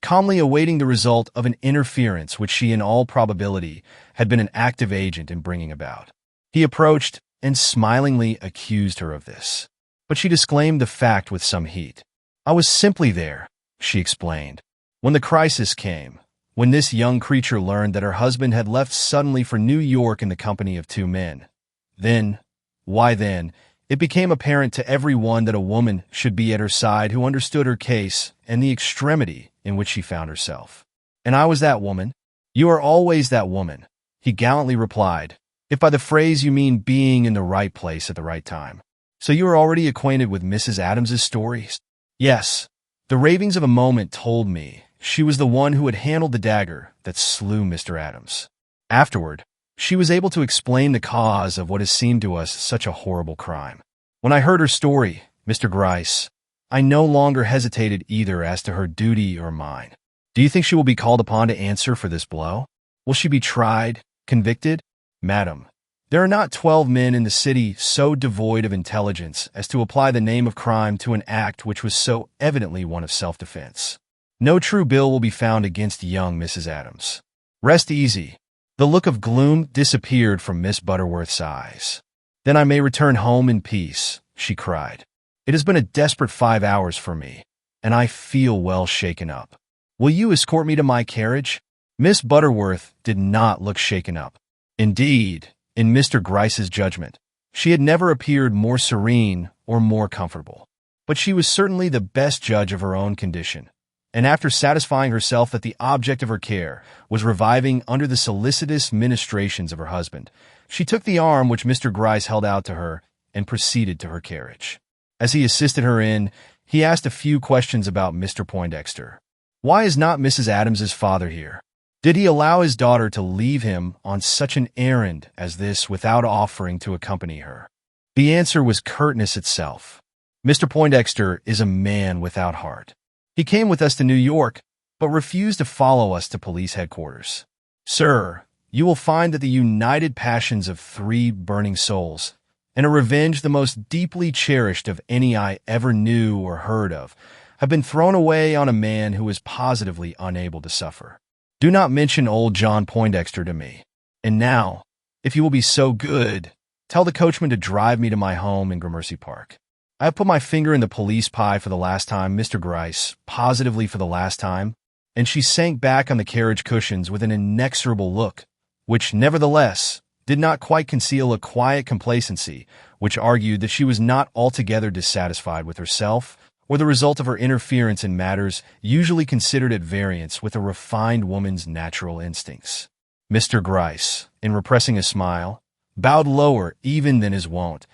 calmly awaiting the result of an interference which she in all probability had been an active agent in bringing about. He approached and smilingly accused her of this, but she disclaimed the fact with some heat. "I was simply there," she explained, "when the crisis came. When this young creature learned that her husband had left suddenly for New York in the company of 2 men, then, it became apparent to every one that a woman should be at her side who understood her case and the extremity in which she found herself. And I was that woman." "You are always that woman," he gallantly replied, "if by the phrase you mean being in the right place at the right time. So you are already acquainted with Mrs. Adams's stories?" "Yes. The ravings of a moment told me she was the one who had handled the dagger that slew Mr. Adams. Afterward, she was able to explain the cause of what has seemed to us such a horrible crime. When I heard her story, Mr. Gryce, I no longer hesitated either as to her duty or mine. Do you think she will be called upon to answer for this blow? Will she be tried, convicted? Madam, there are not 12 men in the city so devoid of intelligence as to apply the name of crime to an act which was so evidently one of self-defense. No true bill will be found against young Mrs. Adams. Rest easy." The look of gloom disappeared from Miss Butterworth's eyes. "Then I may return home in peace," she cried. "It has been a desperate 5 hours for me, and I feel well shaken up. Will you escort me to my carriage?" Miss Butterworth did not look shaken up. Indeed, in Mr. Gryce's judgment, she had never appeared more serene or more comfortable. But she was certainly the best judge of her own condition, and after satisfying herself that the object of her care was reviving under the solicitous ministrations of her husband, she took the arm which Mr. Gryce held out to her and proceeded to her carriage. As he assisted her in, he asked a few questions about Mr. Poindexter. Why is not Mrs. Adams's father here? Did he allow his daughter to leave him on such an errand as this without offering to accompany her? The answer was curtness itself. Mr. Poindexter is a man without heart. He came with us to New York, but refused to follow us to police headquarters. Sir, you will find that the united passions of 3 burning souls, and a revenge the most deeply cherished of any I ever knew or heard of, have been thrown away on a man who is positively unable to suffer. Do not mention old John Poindexter to me. And now, if you will be so good, tell the coachman to drive me to my home in Gramercy Park. I have put my finger in the police pie for the last time, Mr. Gryce, positively for the last time, and she sank back on the carriage cushions with an inexorable look, which, nevertheless, did not quite conceal a quiet complacency, which argued that she was not altogether dissatisfied with herself, or the result of her interference in matters usually considered at variance with a refined woman's natural instincts. Mr. Gryce, in repressing a smile, bowed lower even than his wont,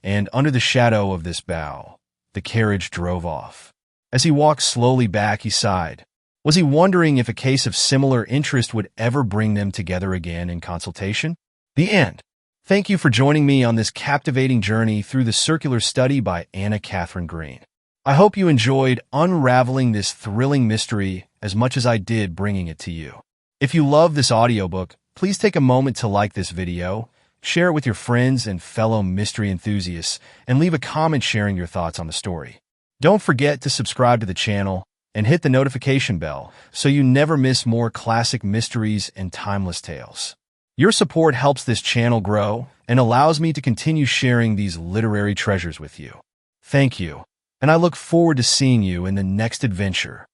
and under the shadow of this bow, the carriage drove off. As he walked slowly back, he sighed. Was he wondering if a case of similar interest would ever bring them together again in consultation? The end. Thank you for joining me on this captivating journey through the circular study by Katharine Green. I hope you enjoyed unraveling this thrilling mystery as much as I did bringing it to you. If you love this audiobook, please take a moment to like this video, share it with your friends and fellow mystery enthusiasts, and leave a comment sharing your thoughts on the story. Don't forget to subscribe to the channel and hit the notification bell so you never miss more classic mysteries and timeless tales. Your support helps this channel grow and allows me to continue sharing these literary treasures with you. Thank you, and I look forward to seeing you in the next adventure